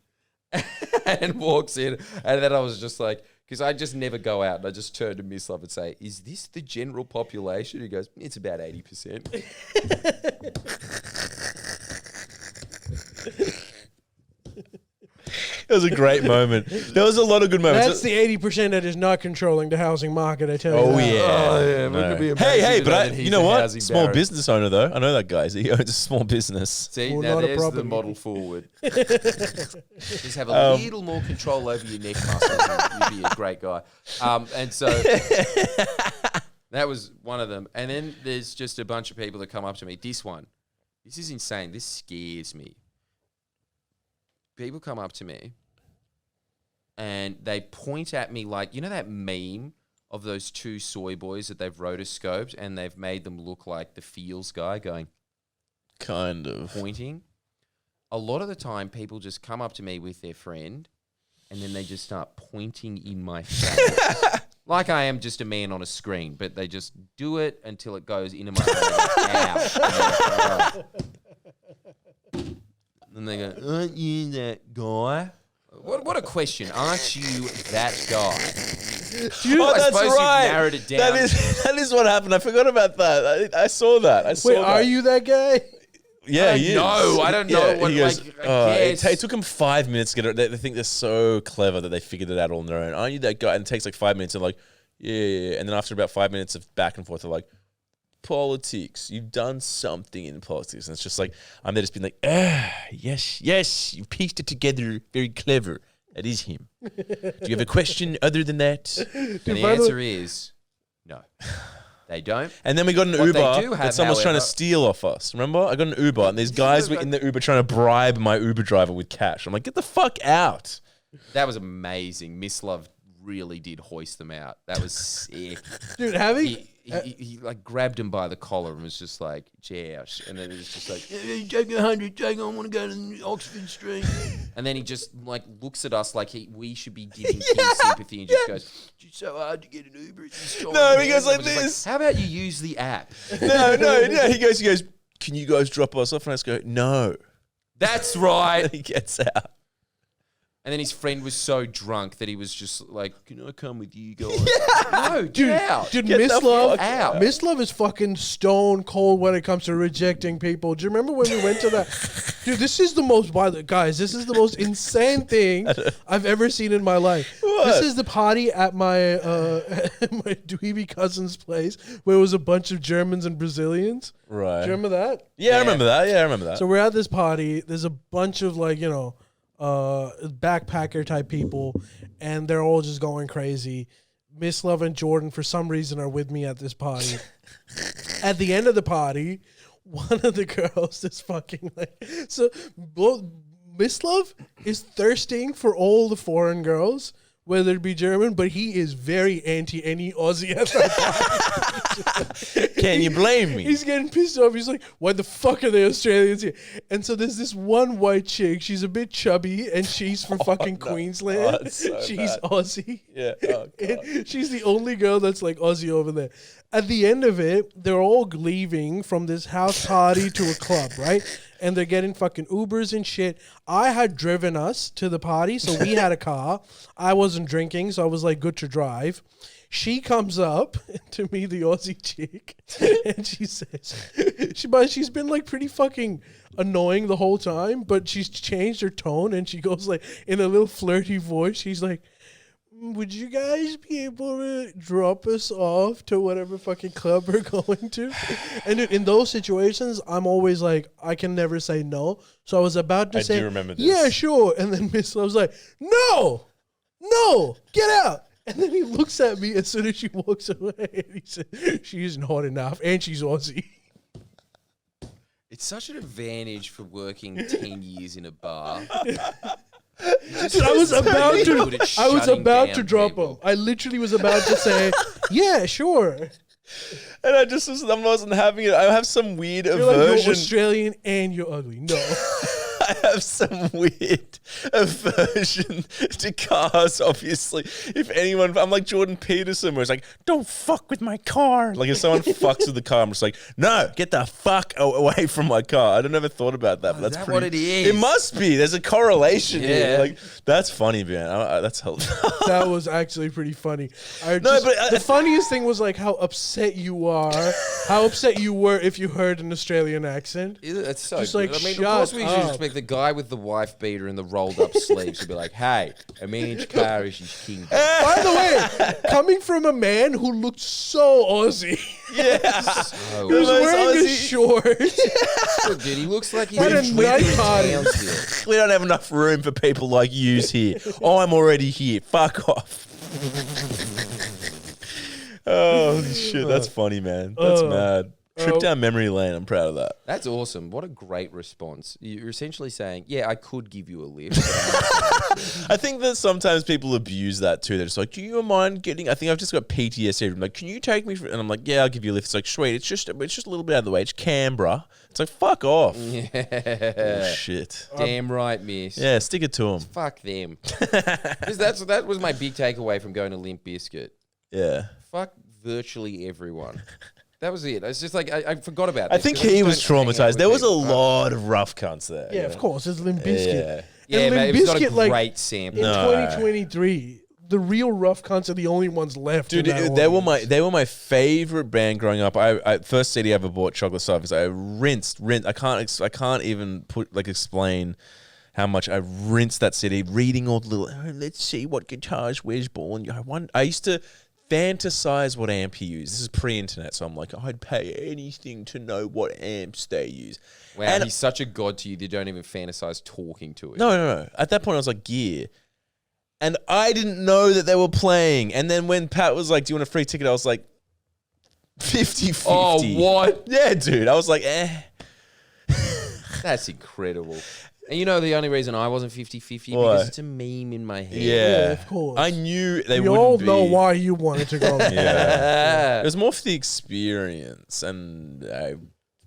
C: and walks in. And then I was just like, because I just never go out, and I just turn to Mislav and say, is this the general population? He goes, it's about 80%.
B: It was a great moment. There was a lot of good moments.
A: That's the 80% that is not controlling the housing market. I tell you.
B: Oh
A: that.
B: yeah.
C: wouldn't it be
B: Hey,
C: amazing
B: hey,
C: to
B: but
C: know that he's
B: you know
C: a
B: what?
C: housing
B: Small
C: baron?
B: business owner though. I know that guy. He owns a small business.
C: See,
A: Well,
C: now
A: not a
C: there's the
A: problem.
C: model forward. Just have a little more control over your neck muscles, and you'd be a great guy. And so that was one of them. And then there's just a bunch of people that come up to me. This is insane. This scares me. People come up to me and they point at me like, you know that meme of those two soy boys that they've rotoscoped and they've made them look like the feels guy going,
B: Kind of.
C: pointing. A lot of the time, people just come up to me with their friend, and then they just start pointing in my face, like I am just a man on a screen. But they just do it until it goes into my ow. And they go, "Aren't you that guy?" What a question! Aren't you that guy?
A: Dude,
C: I
B: that's
C: suppose you've
B: right.
C: narrowed it down.
B: That is what happened. I forgot about that. I saw that.
A: wait, are you that guy?
B: Yeah, he is.
C: No, I don't know what,
B: he goes,
C: like, I guess.
B: it took him 5 minutes to get it. They think they're so clever that they figured it out on their own. Aren't you that guy? And it takes like 5 minutes and like, yeah. And then after about 5 minutes of back and forth, they're like, politics. You've done something in politics. And it's just like, I'm there just being like, yes, you pieced it together. Very clever. That is him. Do you have a question other than that?
C: And the
A: by the
C: answer is no. They don't.
B: And then we got an
C: What they
B: Uber
C: do
B: that
C: have,
B: someone's trying to
C: however-
B: steal off us. Remember? I got an Uber and these guys were in the Uber trying to bribe my Uber driver with cash. I'm like, get the fuck out.
C: That was amazing. Mislav really did hoist them out. That was sick.
A: Dude, having
C: He like grabbed him by the collar and was just like, "Josh," and then it was just like, "Take 100, take. I want to go to Oxford Street." And then he just like looks at us like we should be giving him sympathy and just goes, "It's so hard to get an Uber at this time."
B: No, he goes
C: And I
B: like
C: was just
B: this.
C: How about you use the app?
B: No. He goes, can you guys drop us off? And I just go, no.
C: That's right.
B: He gets out.
C: And then his friend was so drunk that he was just like, "Can I come with you guys?" No,
A: dude,
C: out.
A: dude,
B: Get the
A: Mislav,
B: fuck
C: out.
A: Mislav is fucking stone cold when it comes to rejecting people. Do you remember when we went to that? Dude, this is the most guys. This is the most insane thing I've ever seen in my life.
B: What?
A: This is the party at my my dweeby cousin's place where it was a bunch of Germans and Brazilians.
B: Right.
A: Do you remember that?
B: Yeah, I remember that.
A: So we're at this party. There's a bunch of backpacker type people, and they're all just going crazy. Mislav and Jordan, for some reason, are with me at this party. At the end of the party, one of the girls is fucking like, so Mislav is thirsting for all the foreign girls, whether it be German, but he is very anti any Aussie at that party.
B: Can you blame me?
A: He's getting pissed off. He's like, why the fuck are they Australians here? And so there's this one white chick. She's a bit chubby, and she's from fucking Queensland.
B: Oh, it's so
A: she's
B: bad.
A: Aussie.
B: Yeah. Oh, God.
A: And she's the only girl that's like Aussie over there. At the end of it, they're all leaving from this house party to a club, right? and they're getting fucking Ubers and shit. I had driven us to the party, so we had a car. I wasn't drinking, so I was like good to drive. She comes up to me, the Aussie chick, and she says, she's been like pretty fucking annoying the whole time, but she's changed her tone, and she goes like in a little flirty voice, she's like, would you guys be able to drop us off to whatever fucking club we're going to? And in those situations, I'm always like, I can never say no. So I was about to say,
B: I do remember this.
A: Yeah, sure. And then Mislav was like, no, get out. And then he looks at me as soon as she walks away, and he said, she's not enough, and she's Aussie.
C: It's such an advantage for working 10 years in a bar.
A: Dude, I was about to drop him. I literally was about to say, yeah, sure.
B: And I wasn't having it. I have some weird
A: You're
B: aversion.
A: like, you're Australian and you're ugly. No.
B: I have some weird aversion to cars, obviously. If anyone, I'm like Jordan Peterson, where it's like, don't fuck with my car. Like if someone fucks with the car, I'm just like, no, get the fuck away from my car. I never thought about that, but that's
C: what it is?
B: It must be. There's a correlation
C: Yeah.
B: here. Like, that's funny, man. That's hilarious.
A: That was actually pretty funny.
B: The
A: funniest thing was like how upset you were if you heard an Australian accent.
C: It's so
A: Just
C: good.
A: like,
C: I mean, of
A: shut
C: course we should
A: up.
C: expect the guy with the wife beater and the rolled up sleeves to be like, hey, a man's car is his king.
A: By the way, coming from a man who looked so Aussie,
C: So,
A: he was
B: Most
A: wearing
B: Aussie-
A: his shorts.
C: look, dude, he looks like he's
A: What a
C: in
A: night
C: Twitter
A: party.
C: Townsville.
B: We don't have enough room for people like yous here. I'm already here. Fuck off. Oh shit, that's funny, man. That's mad. Trip down memory lane. I'm proud of that.
C: That's awesome. What a great response. You're essentially saying, yeah, I could give you a lift. But I'm not
B: I think that sometimes people abuse that too. They're just like, do you mind getting? I think I've just got PTSD. I'm like, can you take me? And I'm like, yeah, I'll give you a lift. It's like, sweet. It's just a little bit out of the way. It's Canberra. It's like, fuck off.
C: yeah.
B: Shit.
C: Damn right, miss.
B: Yeah, stick it to them.
C: Fuck them. 'Cause that was my big takeaway from going to Limp Bizkit.
B: Yeah.
C: Fuck virtually everyone. That was it. It's just like I forgot about.
B: I
C: this
B: think
C: 'cause I
B: he
C: just
B: was
C: don't hang out
B: traumatized.
C: with
B: There was a
C: people.
B: lot of rough cunts there.
A: Yeah, of course, it's Limp Bizkit.
B: Yeah.
C: Yeah,
A: And
C: man,
A: Limp
C: it's not a
A: Bizkit, like,
C: great sample.
A: In
B: No.
A: 2023, the real rough cunts are the only ones left.
B: Dude,
A: in that
B: they
A: audience.
B: were my favorite band growing up. I first CD I ever bought, Chocolate Surfers. I rinsed. I can't even explain how much I rinsed that CD, reading all the little. Oh, let's see what guitars where's born. I used to fantasize what amp he used. This is pre-internet, so I'm like, I'd pay anything to know what amps they use.
C: Wow,
B: And-
C: he's such a god to you. They don't even fantasize talking to him.
B: No. At that point, I was like, gear. And I didn't know that they were playing. And then when Pat was like, do you want a free ticket? I was like, 50-50.
C: Oh, what?
B: Yeah, dude. I was like,
C: That's incredible. And you know the only reason I wasn't 50-50
B: Why?
C: because it's a meme in my head.
B: Yeah.
A: of course.
B: I knew they
A: we
B: wouldn't
A: all
B: be.
A: know why you wanted to go.
B: Yeah. It was more for the experience. And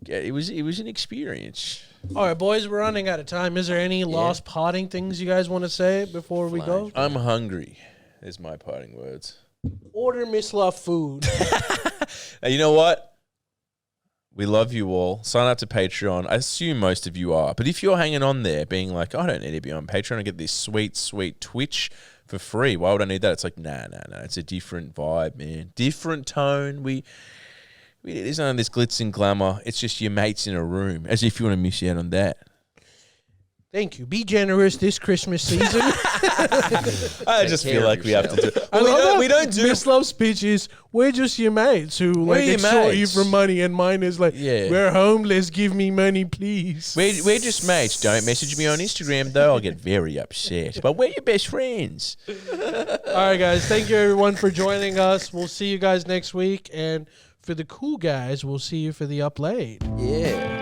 B: it was an experience.
A: All right, boys, we're running out of time. Is there any last parting things you guys want to say before we go?
B: I'm hungry, is my parting words.
A: Order Mislav food.
B: Now, you know what? We love you all. Sign up to Patreon. I assume most of you are. But if you're hanging on there being like, I don't need to be on Patreon and get this sweet, sweet Twitch for free. Why would I need that? It's like, nah. It's a different vibe, man. Different tone. There's none of this glitz and glamour. It's just your mates in a room. As if you want to miss out on that.
A: Thank you. Be generous this Christmas season.
B: I just
C: care
B: feel
C: of
B: like we have to do it.
A: I love
B: We don't do
A: Mislav's speech is, we're just your mates who like
B: your
A: extort you
B: mates.
A: for money, and mine is like,
B: Yeah.
A: we're homeless, give me money, please.
B: We're just mates. Don't message me on Instagram, though. I'll get very upset. But we're your best friends.
A: All right, guys. Thank you, everyone, for joining us. We'll see you guys next week. And for the cool guys, we'll see you for the up late.
C: Yeah.